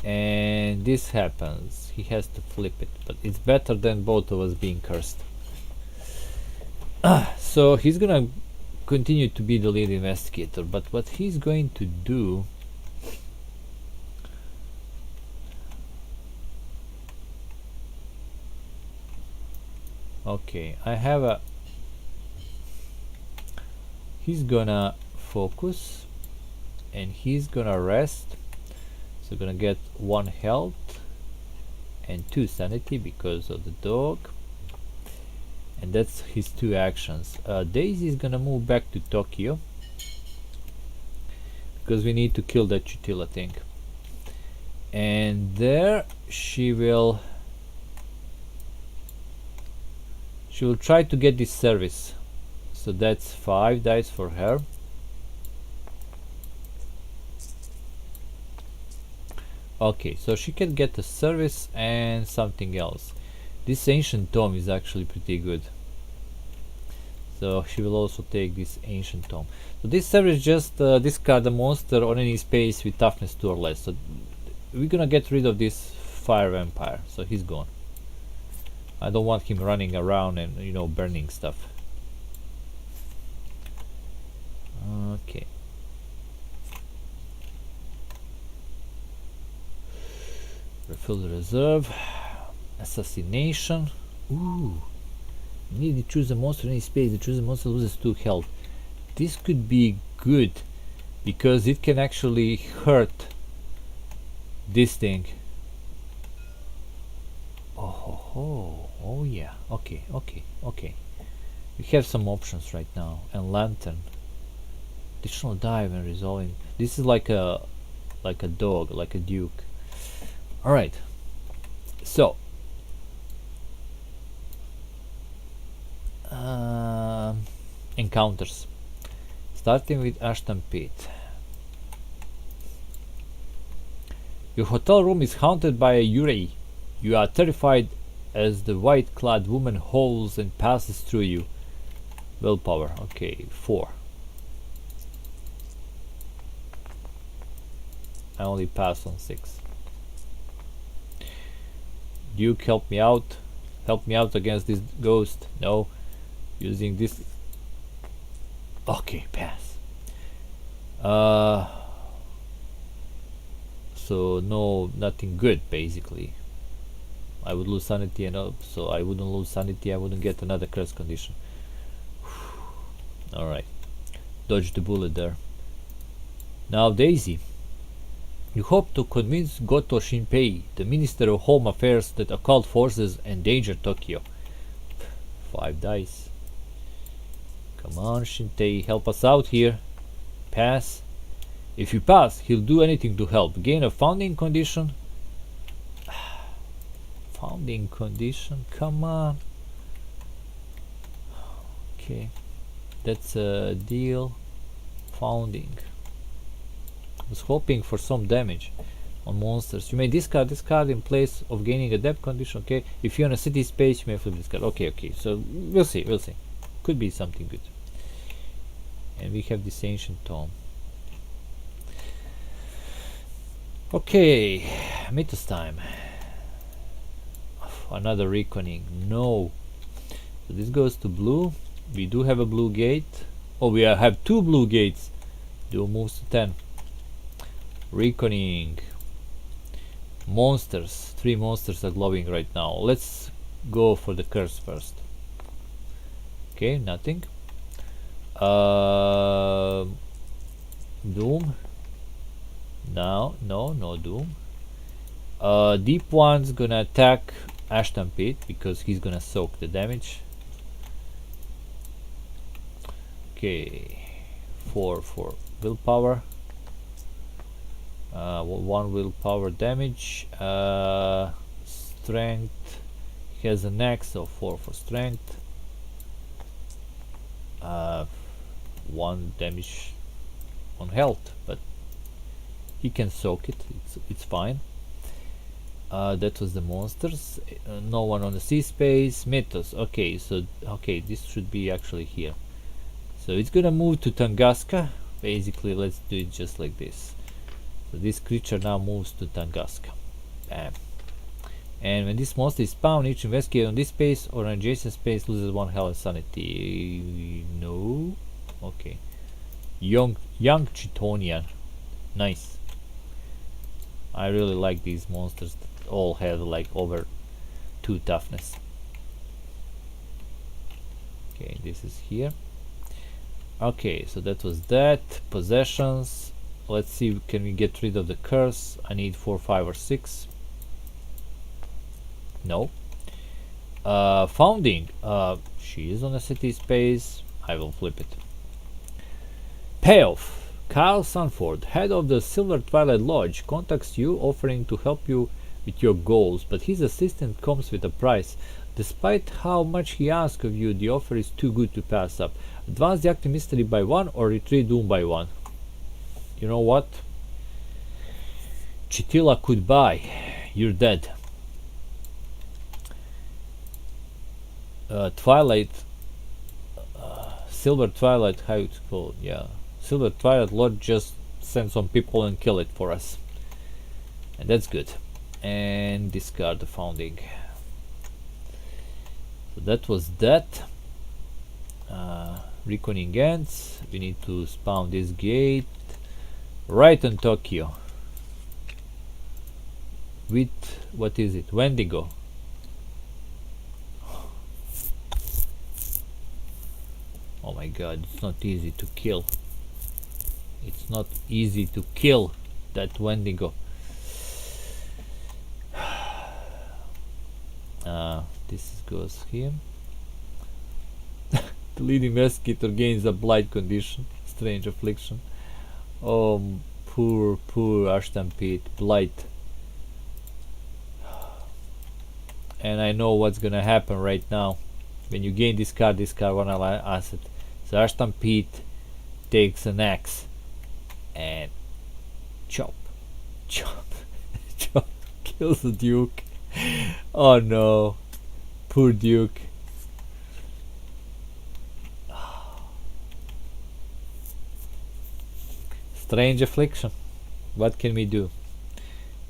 and this happens, he has to flip it, but it's better than both of us being cursed. So he's gonna continue to be the lead investigator, but what he's going to do, okay, I have a, he's gonna focus and he's gonna rest, so gonna get 1 health and 2 sanity because of the dog, and that's his 2 actions. Daisy is gonna move back to Tokyo because we need to kill that Chutila thing, and there she will try to get this service. So that's 5 dice for her. Okay, so she can get a service and something else. This ancient tome is actually pretty good. So she will also take this ancient tome. So this service just discard a monster on any space with toughness 2 or less. So we're gonna get rid of this fire vampire. So he's gone. I don't want him running around and, you know, burning stuff. Okay. Refill the reserve. Assassination. Ooh. You need to choose a monster in any space. The chosen monster loses 2 health. This could be good because it can actually hurt this thing. Oh yeah. Okay. We have some options right now. And lantern. Additional dive and resolving. This is like a dog, like a duke. All right. So encounters. Starting with Ashton Pit. Your hotel room is haunted by a Yurei. You are terrified as the white-clad woman howls and passes through you. Willpower, okay, 4. I only pass on 6. Duke, help me out. Help me out against this ghost. No. Using this. Okay, pass. So no, nothing good basically. I would lose sanity, and so I wouldn't lose sanity. I wouldn't get another curse condition. All right, dodge the bullet there. Now Daisy. You hope to convince Goto Shinpei, the Minister of Home Affairs, that occult forces endanger Tokyo. 5 dice. Come on, Shinpei, help us out here. Pass. If you pass, he'll do anything to help. Gain a founding condition. Founding condition, come on. Okay, that's a deal. Founding. I was hoping for some damage on monsters. You may discard this card in place of gaining a depth condition. Okay, if you're on a city space, you may flip this card. Okay, so we'll see. Could be something good. And we have this ancient tome. Okay, Mythos time. Another reckoning. No. So this goes to blue. We do have a blue gate. Oh, we have 2 blue gates. Dual moves to 10. Reckoning. Monsters. 3 monsters are glowing right now. Let's go for the curse first. Okay, nothing. Doom. No doom. Deep one's gonna attack Ashton Pit because he's gonna soak the damage. Okay, 4 for willpower. 1 willpower damage. Strength. He has an axe, so 4 for strength. 1 damage on health, but he can soak it. It's fine. That was the monsters. No one on the sea space. Mythos. Okay, so this should be actually here. So it's gonna move to Tunguska. Basically, let's do it just like this. So this creature now moves to Tunguska. Bam. And when this monster is spawned, each investigator on this space or an adjacent space loses 1 health and sanity. No. Okay. Young Chitonian. Nice. I really like these monsters that all have like over 2 toughness. Okay, this is here. Okay, so that was that. Possessions. Let's see, can we get rid of the curse? I need 4, 5 or 6. No. Founding. She is on a city space. I will flip it. Payoff. Kyle Sanford, head of the Silver Twilight Lodge, contacts you offering to help you with your goals, but his assistant comes with a price. Despite how much he asks of you, the offer is too good to pass up. Advance the active mystery by 1 or retreat doom by 1. You know what? Chitila could buy. You're dead. Twilight. Silver Twilight, how it's called? Yeah. Silver Twilight Lord just send some people and kill it for us. And that's good. And discard the founding. So that was that. Reckoning ends. We need to spawn this gate right on Tokyo. With, what is it? Wendigo. Oh my god, it's not easy to kill. It's not easy to kill that Wendigo. This goes here. The lead investigator gains a blight condition. Strange affliction. Oh, poor Ashton Pit. Blight. And I know what's gonna happen right now. When you gain this card 1 asset. So Ashton Pete takes an axe and chop, chop, chop, kills the Duke. Oh no, poor Duke. Strange affliction. What can we do?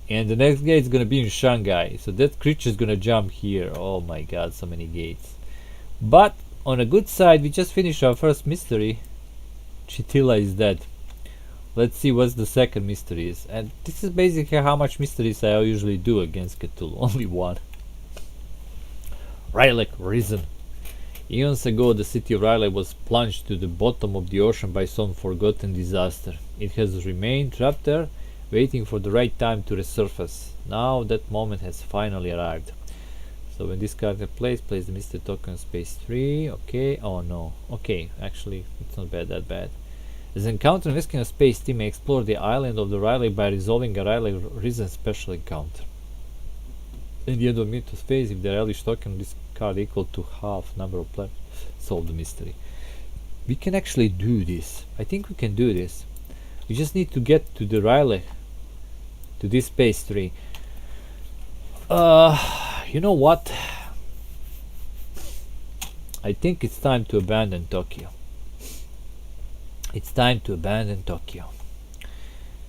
And the next gate is gonna be in Shanghai, so that creature is gonna jump here. Oh my god, so many gates. But on a good side, we just finished our first mystery. Chitila is dead. Let's see what the second mystery is. And this is basically how much mysteries I usually do against Cthulhu. Only one. Rylek risen. Eons ago, the city of Rylek was plunged to the bottom of the ocean by some forgotten disaster. It has remained trapped there, waiting for the right time to resurface. Now that moment has finally arrived. So when this character plays the mystery token on space 3. Okay, oh no. Okay, actually, it's not that bad. As an encounter investigating a space team may explore the island of the Rylek by resolving a Rylek Risen special encounter. In the end of Mythos phase, if the Eldritch token on this card equal to half number of players, solve the mystery. We can actually do this. I think we can do this. We just need to get to the Rylek, to this space 3. You know what? I think it's time to abandon Tokyo. It's time to abandon Tokyo.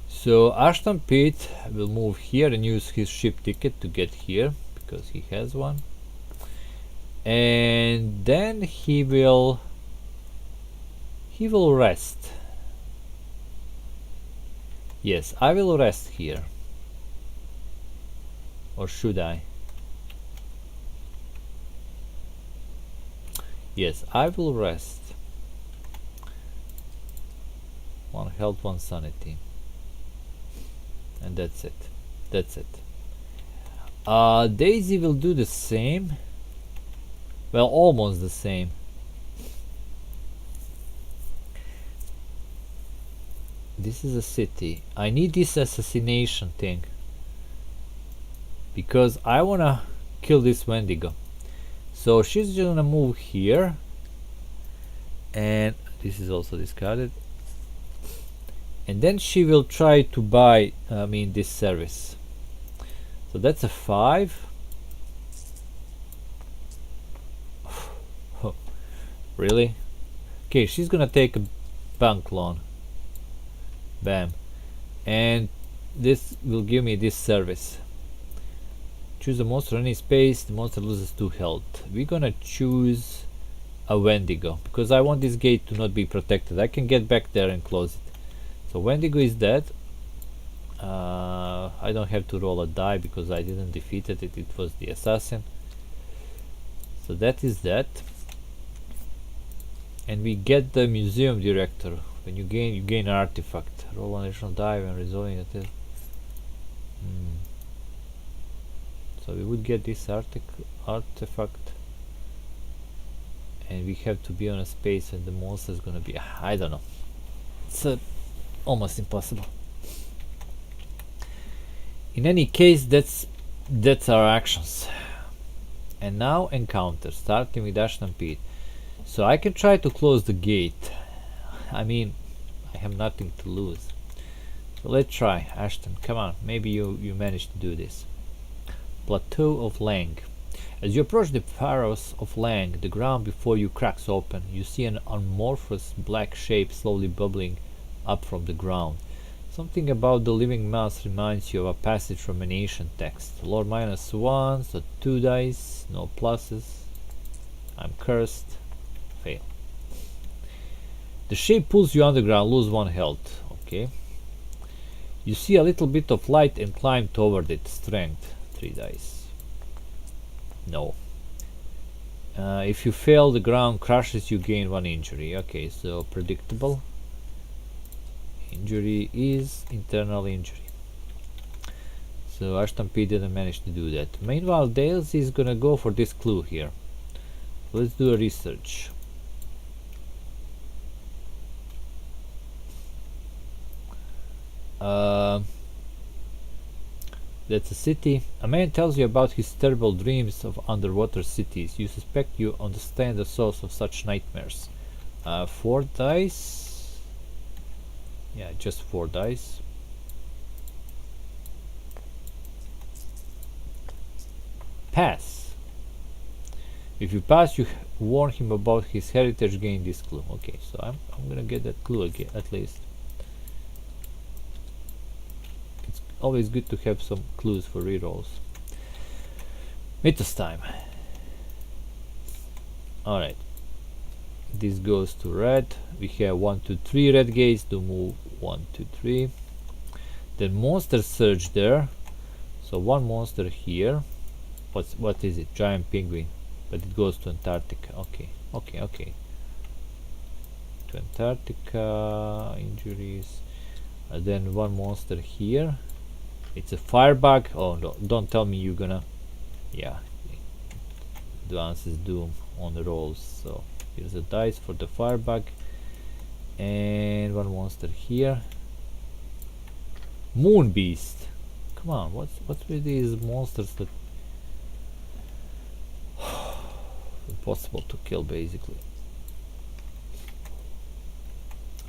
So Ashton Pete will move here and use his ship ticket to get here, because he has one. And then he will rest. Yes, I will rest here. Or should I? Yes, I will rest. 1 health, 1 sanity. And that's it. That's it. Daisy will do the same. Well, almost the same. This is a city. I need this assassination thing, because I wanna kill this Wendigo. So she's just gonna move here, and this is also discarded. And then she will try to buy this service. So that's a 5. Really? Okay, she's gonna take a bank loan. Bam. And this will give me this service. Choose a monster in any space, the monster loses 2 health. We're gonna choose a Wendigo, because I want this gate to not be protected. I can get back there and close it. So Wendigo is dead. I don't have to roll a die because I didn't defeat it. It was the assassin. So that is that. And we get the museum director. When you gain an artifact. Roll an additional die when resolving it. So we would get this artifact. And we have to be on a space and the monster is gonna be, I don't know. It's almost impossible. In any case, that's our actions. And now encounter, starting with Ashton Pete. So I can try to close the gate. I mean, I have nothing to lose. So let's try. Ashton, come on, maybe you managed to do this. Plateau of Lang. As you approach the Pharos of Lang, the ground before you cracks open. You see an amorphous black shape slowly bubbling up from the ground. Something about the living mass reminds you of a passage from an ancient text. Lord -1, so 2 dice, no pluses. I'm cursed. Fail. The shape pulls you underground, lose 1 health. Okay. You see a little bit of light and climb toward it. Strength, 3 dice. No. If you fail, the ground crushes you, gain 1 injury. Okay, so predictable. Injury is internal injury. So Ashton P didn't manage to do that. Meanwhile, Dales is gonna go for this clue here. Let's do a research. That's a city. A man tells you about his terrible dreams of underwater cities. You suspect you understand the source of such nightmares. 4 dice. Yeah, just 4 dice. Pass. If you pass, you warn him about his heritage, gain this clue. Okay, so I'm gonna get that clue again, at least. It's always good to have some clues for rerolls. Mythos time. Alright. This goes to red. We have 1, 2, 3 red gates to move 1, 2, 3. Then monster surge there. So one monster here. What is it? Giant penguin. But it goes to Antarctica. Okay. To Antarctica. Injuries. And then one monster here. It's a firebug. Oh no! Don't tell me you're gonna. Yeah. Advances doom on the rolls. So here's a dice for the firebug. And one monster here. Moon beast. Come on, what's with these monsters that impossible to kill basically.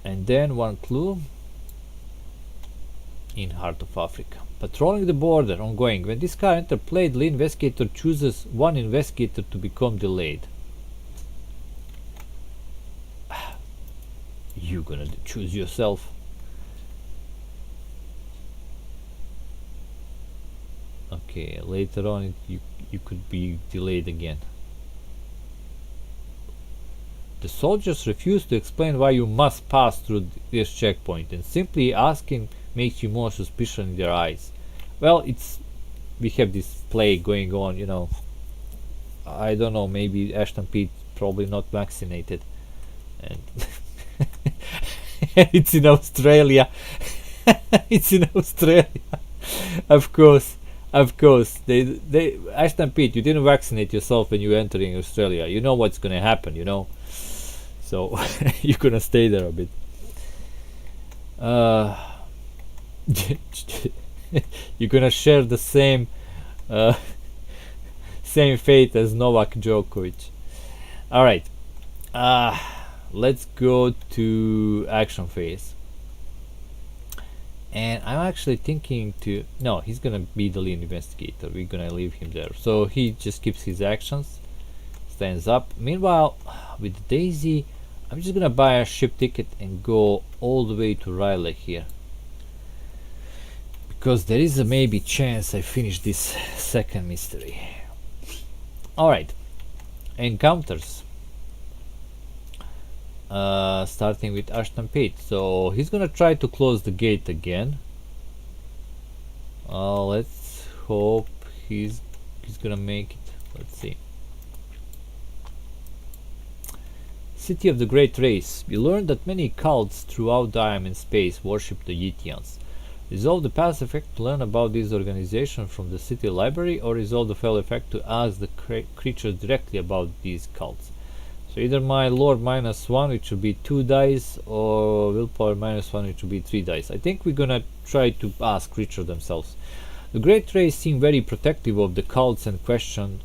And then one clue in Heart of Africa. Patrolling the border, ongoing. When this car enters play, the investigator chooses one investigator to become delayed. You're gonna choose yourself. Okay, later on you could be delayed again. The soldiers refuse to explain why you must pass through this checkpoint, and simply asking makes you more suspicious in their eyes. Well, we have this play going on, you know. I don't know, maybe Ashton Pete probably not vaccinated, and it's in Australia. It's in Australia. Of course. They Ashton Pete, you didn't vaccinate yourself when you entering Australia. You know what's gonna happen, you know. So you're gonna stay there a bit. You're gonna share the same same fate as Novak Djokovic. All right, let's go to action phase. And I'm actually thinking to no, he's gonna be the lead investigator. We're gonna leave him there, so he just keeps his actions, stands up. Meanwhile, with Daisy, I'm just gonna buy a ship ticket and go all the way to Riley here, because there is a maybe chance I finish this second mystery. Alright, encounters. Starting with Ashton Pete. So he's gonna try to close the gate again. Let's hope he's gonna make it. Let's see. City of the Great Race. We learned that many cults throughout time and space worship the Yetians. Resolve the past effect to learn about this organization from the city library, or resolve the fail effect to ask the creatures directly about these cults. So either my Lord -1, which will be 2 dice, or Willpower -1, which will be 3 dice. I think we're gonna try to ask creatures themselves. The Great Race seem very protective of the cults and question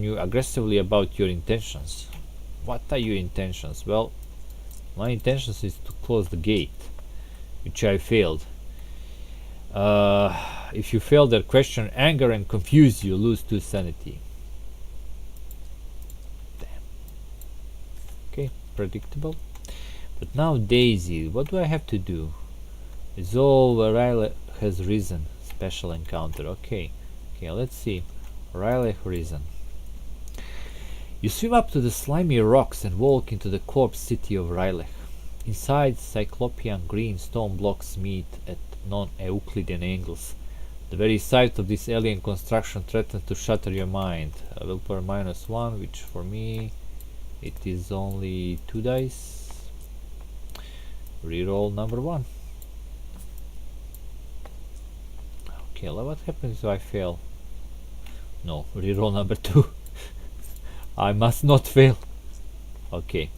you aggressively about your intentions. What are your intentions? Well, my intentions is to close the gate, which I failed. If you fail their question, anger and confuse you, lose 2 sanity. Predictable. But now Daisy, what do I have to do? Resolve Riley has risen. Special encounter. Okay, let's see. Riley risen. You swim up to the slimy rocks and walk into the corpse city of Riley. Inside, cyclopean green stone blocks meet at non-Euclidean angles. The very sight of this alien construction threatens to shatter your mind. Willpower -1, which for me it is only 2 dice. Reroll number 1. Okay, what happens if I fail? No, reroll number 2. I must not fail. Okay.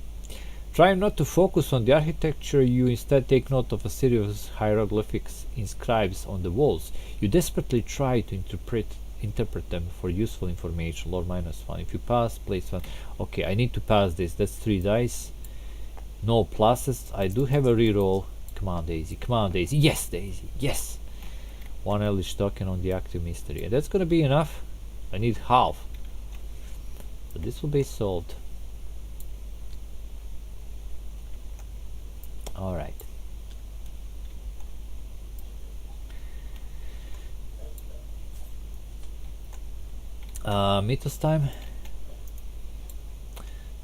Try not to focus on the architecture, you instead take note of a series of hieroglyphics inscribed on the walls. You desperately try to interpret interpret them for useful information. Lord -1. If you pass, place 1. Okay, I need to pass this. That's 3 dice. No pluses. I do have a reroll. Come on, Daisy. Come on, Daisy. Yes, Daisy. Yes. 1 Eldritch token on the active mystery. And that's gonna be enough. I need half. But this will be solved. Alright. Mythos time.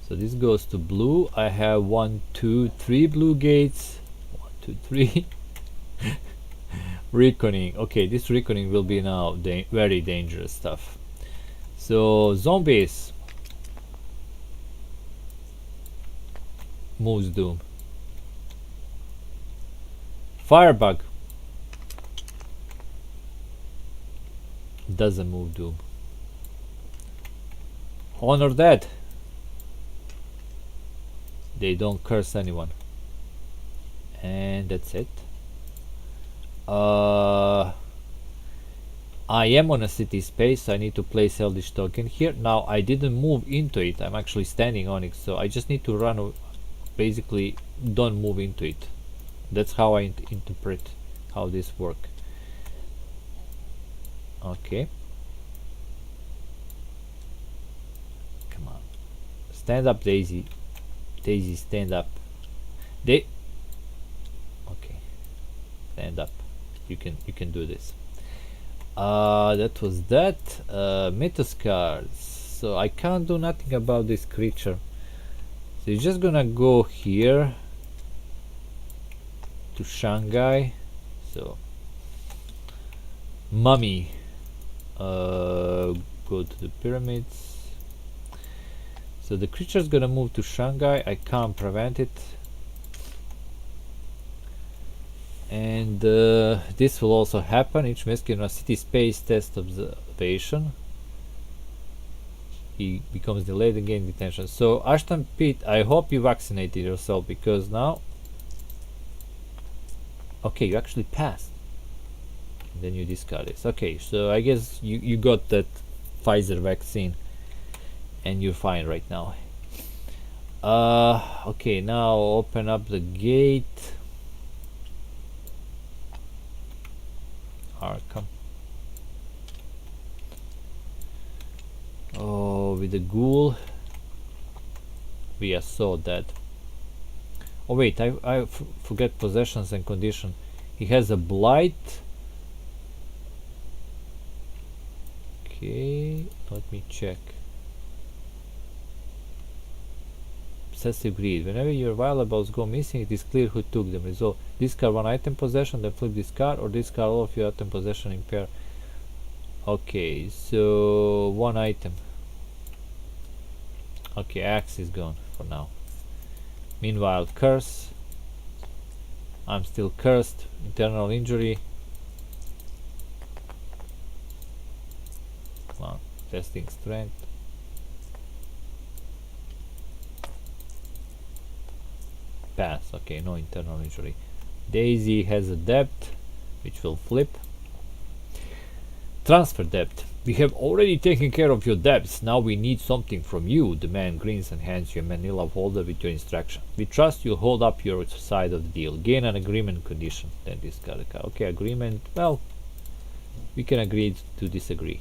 So this goes to blue. I have 1, 2, 3 blue gates. 1, 2, 3. Reckoning. Okay, this reckoning will be now very dangerous stuff. So zombies. Moves doom. Firebug. Doesn't move doom. Honor dead. They don't curse anyone. And that's it. I am on a city space, so I need to place Eldritch token here. Now I didn't move into it, I'm actually standing on it, so I just need to run, basically don't move into it. That's how I interpret how this works. Okay. Come on. Stand up, Daisy. Daisy, stand up. Okay. Stand up. You can do this. That was that. Mythos cards. So I can't do nothing about this creature. So you're just gonna go here to Shanghai. So mummy. Go to the pyramids. So the creature's gonna move to Shanghai. I can't prevent it. And this will also happen. Each masculine a city space test observation. He becomes delayed and gains detention. So Ashton Pete, I hope you vaccinated yourself, because now, okay, you actually passed. And then you discard this. Okay, so I guess you got that Pfizer vaccine and you're fine right now. Okay, now open up the gate. Arkham. Oh, with the ghoul. We are so dead. Oh wait, I forget possessions and condition. He has a blight. Okay, let me check. Obsessive greed. Whenever your valuables go missing, it is clear who took them. Resolve. Discard 1 item possession, then flip this card, or discard all of your item possession in pair. Okay, so 1 item. Okay, axe is gone for now. Meanwhile, curse. I'm still cursed. Internal injury. Come on, testing strength. Pass. Okay, no internal injury. Daisy has a debt, which will flip. Transfer debt. We have already taken care of your debts. Now we need something from you. The man grins and hands you a manila folder with your instruction. We trust you'll hold up your side of the deal. Gain an agreement condition. Then discard a card. Okay, agreement. Well, we can agree to disagree.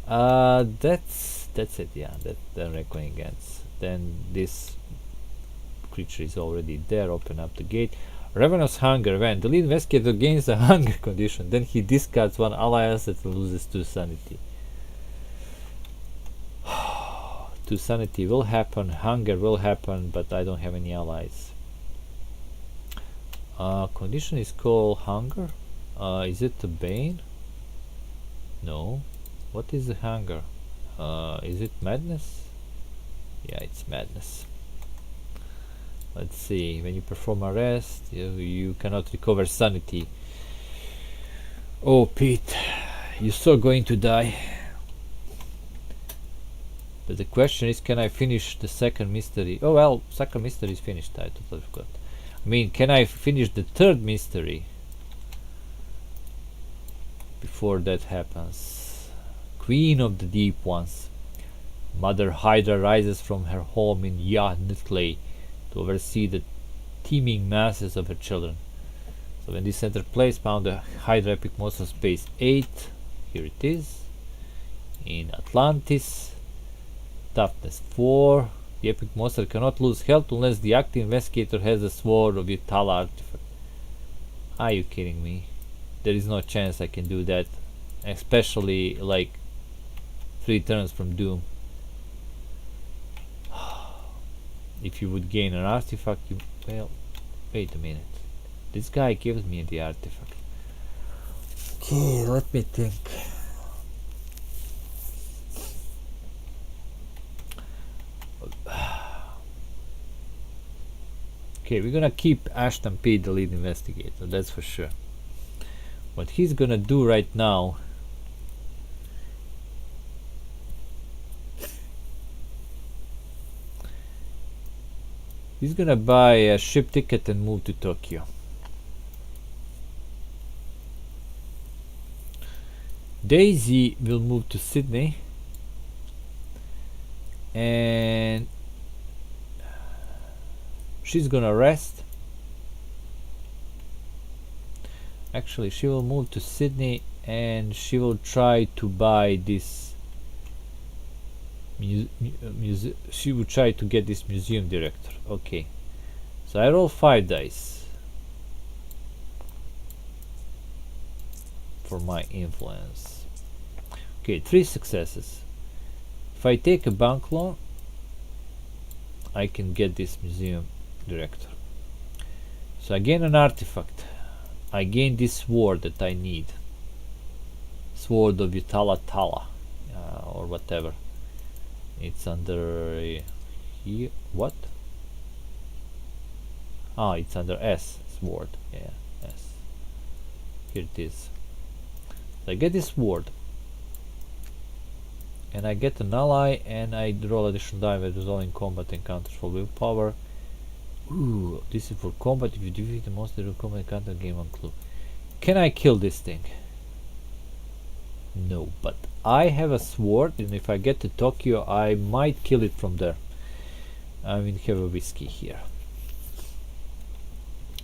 That's it. Yeah, that the reckoning ends. Then this creature is already there. Open up the gate. Ravenous Hunger. When the lead investigator gains the hunger condition, then he discards 1 ally asset and loses 2 sanity. 2 sanity will happen, hunger will happen, but I don't have any allies. Condition is called hunger. Is it the bane? No. What is the hunger? Is it madness? Yeah, it's madness. Let's see. When you perform a rest, you cannot recover sanity. Oh, Pete, you're so going to die. But the question is, can I finish the second mystery? Oh well, second mystery is finished. I totally forgot. I mean, can I finish the third mystery? before that happens. Queen of the Deep Ones. Mother Hydra rises from her home in Yatnitley to oversee the teeming masses of her children. So when this enter place, found the Hydra Epic Monster Space 8. Here it is. In Atlantis. Toughness 4. The Epic Monster cannot lose health unless the active investigator has a Sword of Yutala artifact. Are you kidding me? There is no chance I can do that. Especially like 3 turns from Doom. If you would gain an artifact, you... Well, wait a minute. This guy gives me the artifact. Okay, let me think. Okay, we're gonna keep Ashton P the lead investigator, that's for sure. What he's gonna do right now, he's gonna buy a ship ticket and move to Tokyo. Daisy will move to Sydney, and she's gonna rest. Actually, she will move to Sydney and she will try to buy this she will try to get this museum director. Okay, so I roll 5 dice for my influence. Okay, 3 successes. If I take a bank loan, I can get this museum director. So I gain an artifact. I gain this sword that I need. Sword of Yutala Tala, or whatever. It's under here. What? Ah, it's under S. Sword. Yeah, S. Here it is. So I get this sword. And I get an ally, and I roll additional die with resolving combat encounters for willpower. Ooh, this is for combat. If you defeat the monster in combat encounter, gain 1 clue. Can I kill this thing? No, but I have a sword, and if I get to Tokyo, I might kill it from there. I mean, have a whiskey here.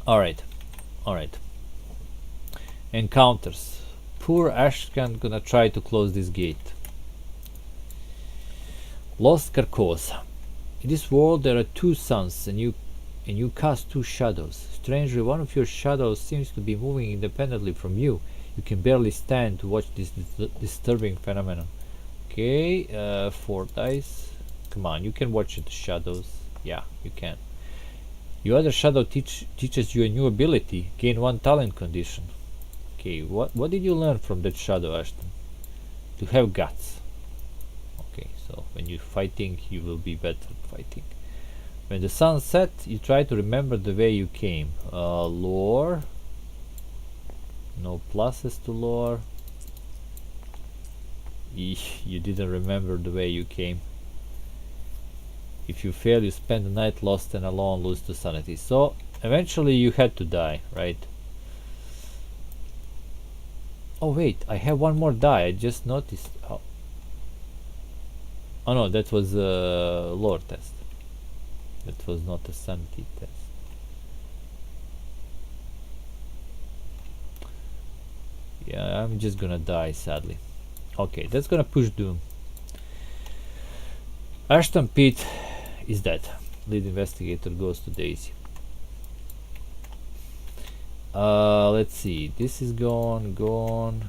Alright, alright. Encounters. Poor Ashkan gonna try to close this gate. Lost Carcosa. In this world there are 2 suns, and you cast 2 shadows. Strangely, one of your shadows seems to be moving independently from you. You can barely stand to watch this disturbing phenomenon. Okay, 4 dice. Come on, you can watch the shadows. Yeah, you can. Your other shadow teaches you a new ability. Gain 1 talent condition. Okay, what did you learn from that shadow, Ashton? To have guts. Okay, so when you're fighting, you will be better at fighting. When the sun sets, you try to remember the way you came. Lore. No pluses to lore. You didn't remember the way you came. If you fail, you spend the night lost and alone, lose to sanity. So eventually you had to die, right? Oh wait, I have 1 more die. I just noticed. Oh no, that was a lore test. That was not a sanity test. Yeah, I'm just gonna die, sadly. Okay, that's gonna push Doom. Ashton Pete is dead. Lead investigator goes to Daisy. Let's see. This is gone.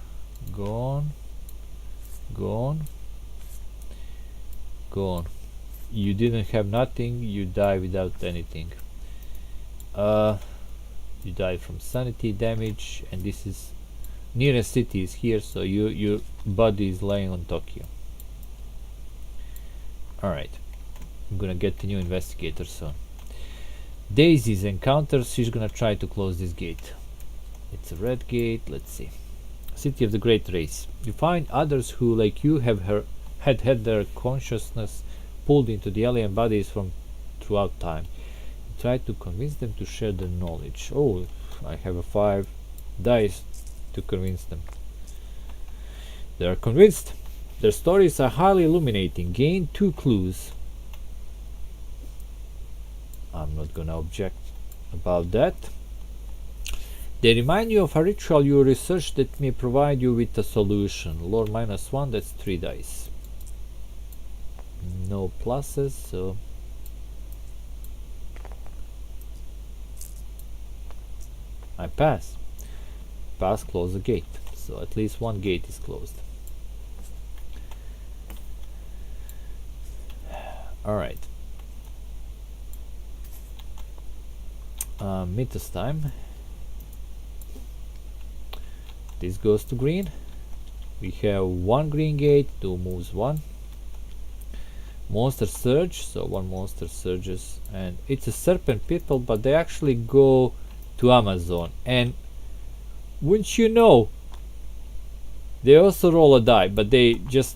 You didn't have nothing. You die without anything. You die from sanity damage, and this is nearest city is here, so your body is laying on Tokyo. Alright, I'm gonna get the new investigator soon. Daisy's encounters. She's gonna try to close this gate. It's a red gate. Let's see. City of the Great Race. You find others who, like you, have had their consciousness pulled into the alien bodies from throughout time. You try to convince them to share their knowledge. Oh, I have a 5 dice to convince them. They are convinced. Their stories are highly illuminating. Gain 2 clues. I'm not gonna object about that. They remind you of a ritual you researched that may provide you with a solution. Lore -1, that's 3 dice. No pluses, so I pass. Pass, close the gate. So at least one gate is closed. Alright. Mythos time. This goes to green. We have 1 green gate, 2 moves 1. Monster surge, so 1 monster surges, and it's a serpent people, but they actually go to Amazon, and wouldn't you know, they also roll a die, but they just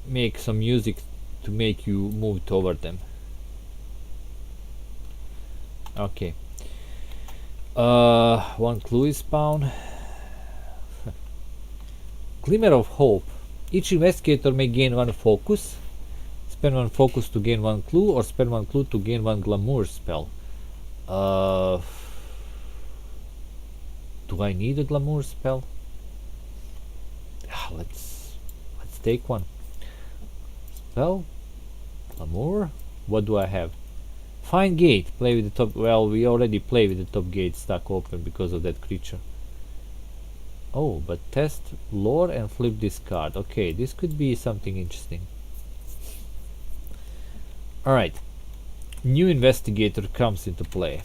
make some music to make you move toward them. Okay. 1 clue is spawned. Glimmer of hope. Each investigator may gain 1 focus. Spend 1 focus to gain 1 clue, or spend 1 clue to gain 1 glamour spell. Do I need a glamour spell? Let's take 1. Spell, glamour. What do I have? Find gate. Play with the top. Well, we already play with the top gate stuck open because of that creature. Oh, but test lore and flip this card. Okay, this could be something interesting. Alright. New investigator comes into play.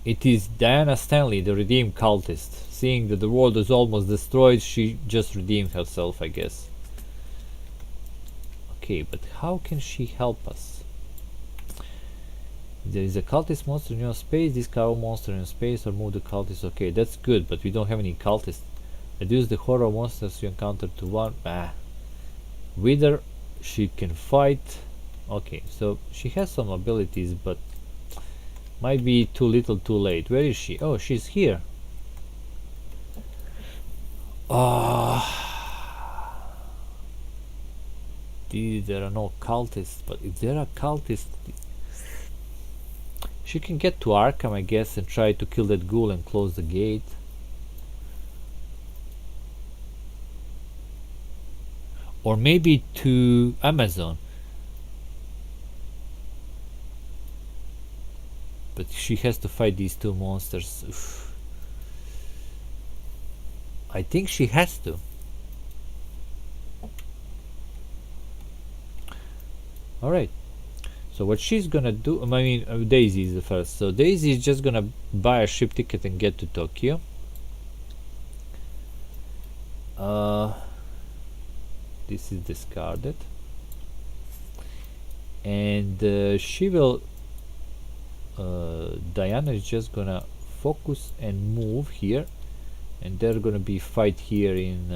It is Diana Stanley, the redeemed cultist. Seeing that the world is almost destroyed, she just redeemed herself, I guess. Okay, but how can she help us? There is a cultist monster in your space. Discover monster in your space or move the cultist. Okay, that's good, but we don't have any cultists. Reduce the horror monsters you encounter to 1. Wither, she can fight. Okay, so she has some abilities, but might be too little too late. Where is she? Oh, she's here. There are no cultists, but if there are cultists, she can get to Arkham, I guess, and try to kill that ghoul and close the gate. Or maybe to Amazon. But she has to fight these 2 monsters. Oof. I think she has to. Alright. So what she's gonna do, Daisy is the first. So Daisy is just gonna buy a ship ticket and get to Tokyo. This is discarded. And she will... Diana is just gonna focus and move here. And they're gonna be fight here in...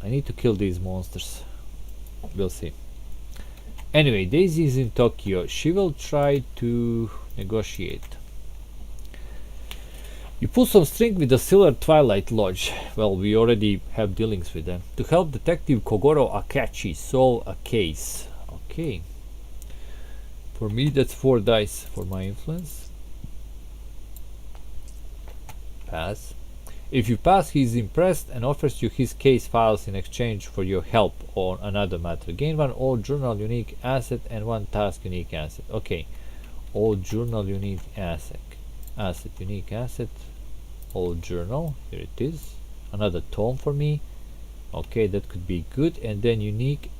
I need to kill these monsters. We'll see. Anyway, Daisy is in Tokyo. She will try to negotiate. You pull some string with the Silver Twilight Lodge. Well, we already have dealings with them. To help Detective Kogoro Akachi solve a case. Okay. For me, that's 4 dice for my influence. Pass. If you pass, he is impressed and offers you his case files in exchange for your help on another matter. Gain 1 old journal unique asset and 1 task unique asset. Okay. Old journal unique asset. Unique asset. Old journal. Here it is. Another tome for me. Okay, that could be good. And then unique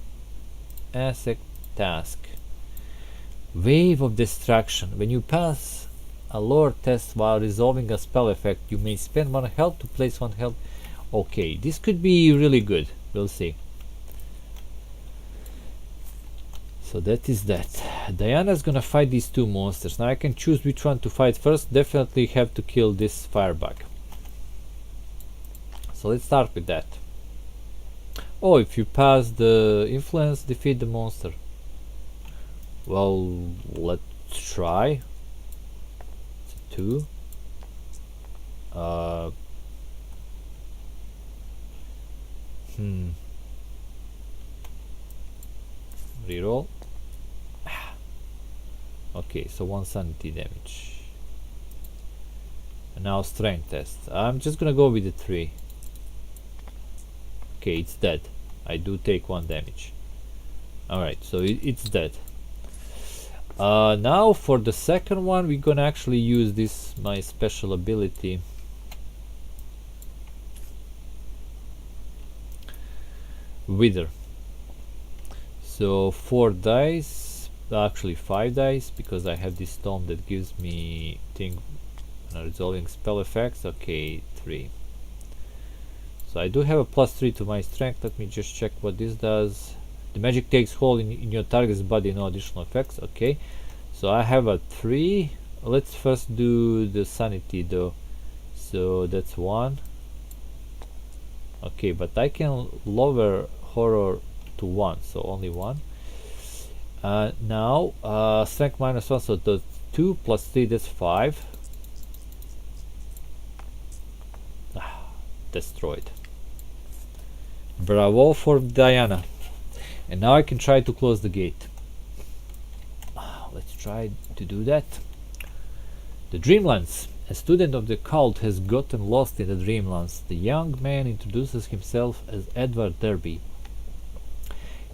asset task. Wave of Destruction. When you pass a lore test while resolving a spell effect, you may spend 1 health to place 1 health. Okay, this could be really good. We'll see. So that is that. Diana's gonna fight these 2 monsters. Now I can choose which one to fight first. Definitely have to kill this firebug. So let's start with that. Oh, if you pass the influence, defeat the monster. Well, let's try. 2. Uh, Reroll. Okay, so 1 sanity damage. And now strength test. I'm just gonna go with the 3. Okay, it's dead. I do take 1 damage. Alright, so it's dead. Now for the second one, we're gonna actually use this, my special ability. Wither. So 4 dice, actually 5 dice, because I have this tome that gives me resolving spell effects. Okay, 3. So I do have a +3 to my strength. Let me just check what this does. The magic takes hold in your target's body, no additional effects. Okay, so I have a 3. Let's first do the sanity though. So that's 1. Okay, but I can lower horror to 1, so only 1. Now strength -1, so the 2 + 3, that's 5. Destroyed. Bravo for Diana. And now I can try to close the gate. Let's try to do that. The Dreamlands. A student of the cult has gotten lost in the Dreamlands. The young man introduces himself as Edward Derby.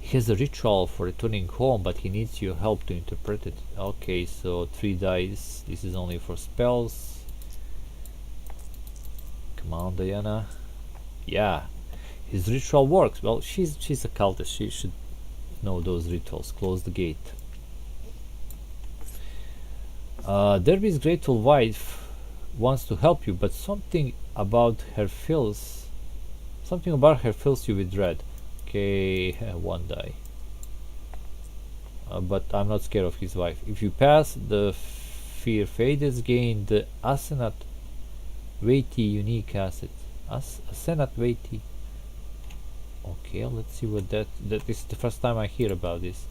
He has a ritual for returning home, but he needs your help to interpret it. Okay, so 3 dice. This is only for spells. Come on, Diana. Yeah, his ritual works. Well, she's a cultist. She should know those rituals. Close the gate. Derby's grateful wife wants to help you, but something about her fills you with dread. Okay, 1 die. But I'm not scared of his wife. If you pass, the fear fades. Gain the Asenat weighty unique asset. Asenat weighty. Okay, let's see what that is. The first time I hear about this.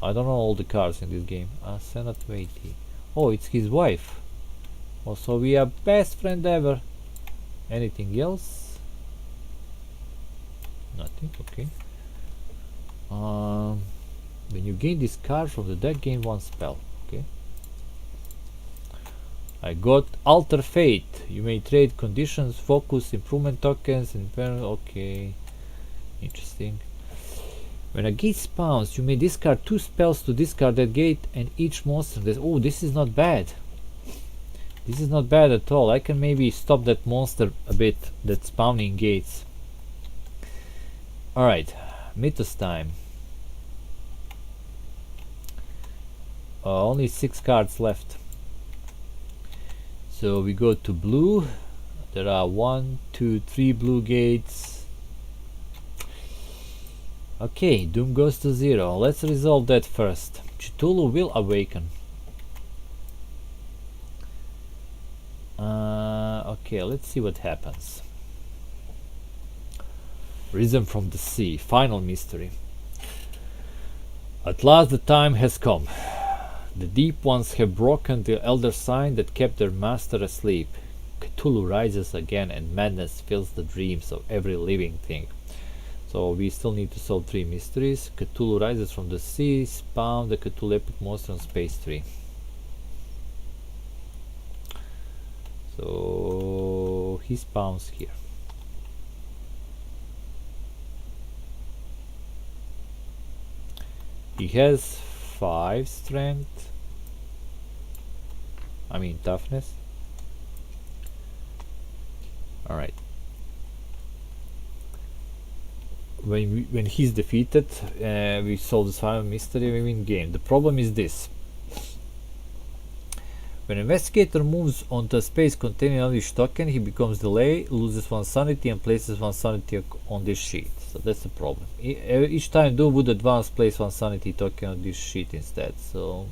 I don't know all the cards in this game. Asenat weighty. Oh, it's his wife. Oh, so we are best friend ever. Anything else? Nothing. Okay. When you gain this card from the deck, gain 1 spell. Okay. I got Alter Fate. You may trade conditions, focus, improvement tokens, and okay. Interesting. When a gate spawns, you may discard 2 spells to discard that gate, and each monster that. Oh, this is not bad. This is not bad at all. I can maybe stop that monster a bit that's spawning gates. Alright, Mythos time. Only 6 cards left. So we go to blue. There are 1, 2, 3 blue gates. Okay, Doom goes to 0. Let's resolve that first. Cthulhu will awaken. Okay, let's see what happens. Risen from the sea. Final mystery. At last the time has come. The deep ones have broken the elder sign that kept their master asleep. Cthulhu rises again, and madness fills the dreams of every living thing. So we still need to solve 3 mysteries. Cthulhu rises from the sea. Spawn the Cthulhu epic monster on space 3. So he spawns here. He has 5 strength. I mean toughness. Alright. When he's defeated, we solve this final mystery, we win game. The problem is this. When an investigator moves onto a space containing an Eldritch token, he becomes delayed, loses 1 sanity, and places 1 sanity on this sheet. So that's the problem. Each time Doom would advance, place 1 sanity token on this sheet instead. So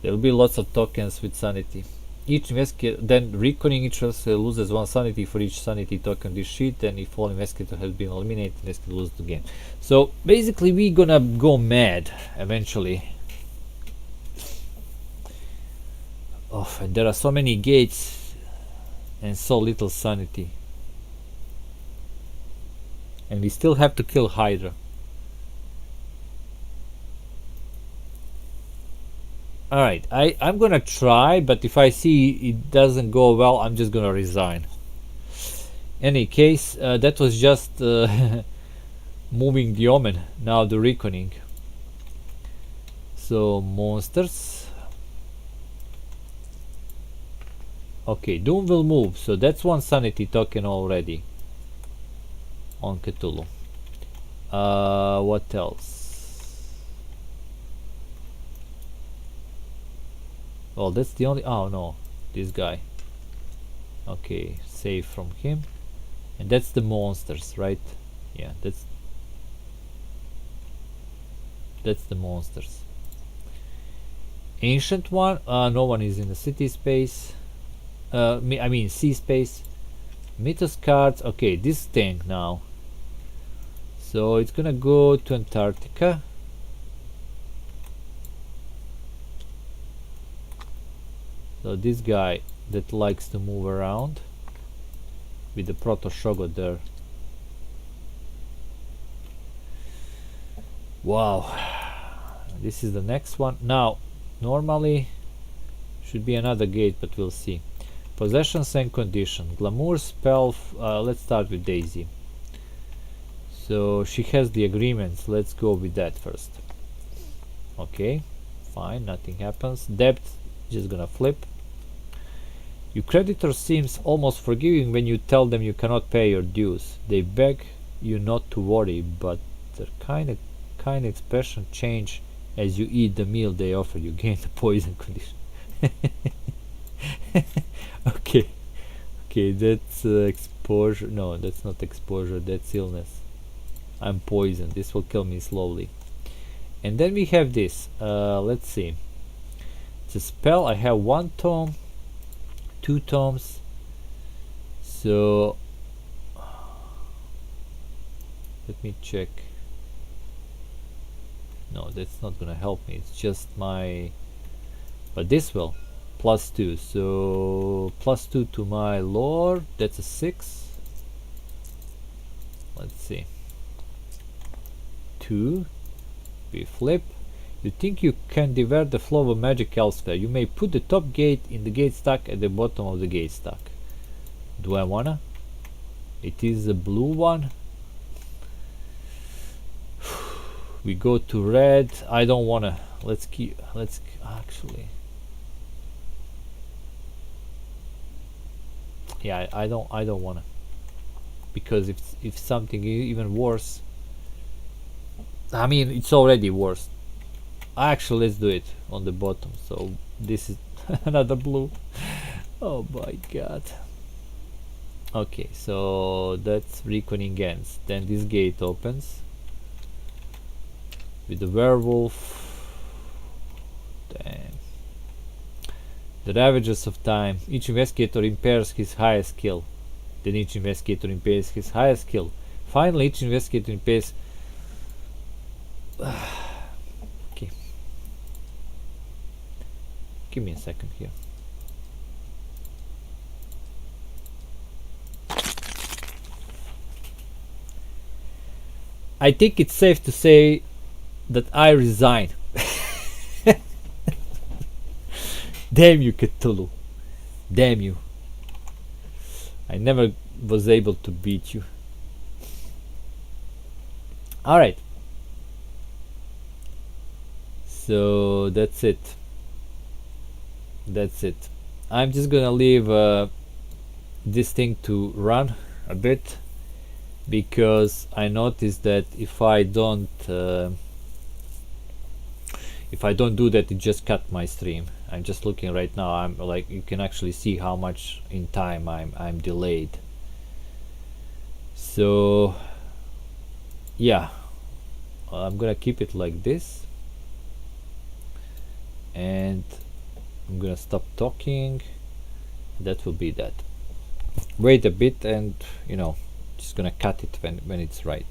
there will be lots of tokens with sanity. Each investigator, then reconning each other loses 1 sanity for each sanity token on this sheet, and if all investigator has been eliminated, investigator loses the game. So basically we're gonna go mad eventually. Oh, and there are so many gates and so little sanity. And we still have to kill Hydra. Alright, I'm gonna try, but if I see it doesn't go well, I'm just gonna resign. Any case, that was just moving the Omen, now the Reckoning. So, monsters. Okay, Doom will move, so that's one sanity token already on Cthulhu. What else? Well, that's the only... Oh no, this guy. Okay, save from him. And that's the monsters, right? Yeah, that's the monsters. Ancient one, no one is in the city space. I mean sea space. Mythos cards, okay, this tank now. So it's gonna go to Antarctica. So this guy that likes to move around with the Proto Shogot there. Wow, this is the next one. Now, normally should be another gate, but we'll see. Possessions and condition. Glamour spell. Let's start with Daisy. So she has the agreements. Let's go with that first. Okay, fine. Nothing happens. Debt, just gonna flip. Your creditor seems almost forgiving when you tell them you cannot pay your dues. They beg you not to worry, but their kind expression change as you eat the meal they offer you. Gain the poison condition. Okay, that's exposure. No, that's not exposure. That's illness. I'm poisoned. This will kill me slowly. And then we have this. Let's see. It's a spell. I have 1 tome. 2 tomes. So let me check. No, that's not gonna help me. It's just my... But this will. +2. So +2 to my lore. That's a 6. Let's see. 2. We flip. You think you can divert the flow of magic elsewhere. You may put the top gate in the gate stack at the bottom of the gate stack. Do I wanna? It is a blue one. We go to red. I don't wanna. Let's actually. Yeah, I don't wanna. Because if something even worse. I mean, it's already worse. Actually, let's do it on the bottom. So this is another blue. Oh my god. Okay, so that's Reckoning ends. Then this gate opens with the werewolf. Damn. The Ravagers of Time. Each investigator impairs his highest skill. Then each investigator impairs his highest skill. Finally, each investigator impairs... Okay. Give me a second here. I think it's safe to say that I resign. Damn you, Cthulhu. Damn you. I never was able to beat you. Alright. So that's it. That's it. I'm just gonna leave this thing to run a bit, because I noticed that if I don't do that, it just cut my stream. I'm just looking right now. I'm like, you can actually see how much in time I'm delayed. So yeah, I'm gonna keep it like this, and I'm gonna stop talking. That will be that. Wait a bit, and just gonna cut it when it's right.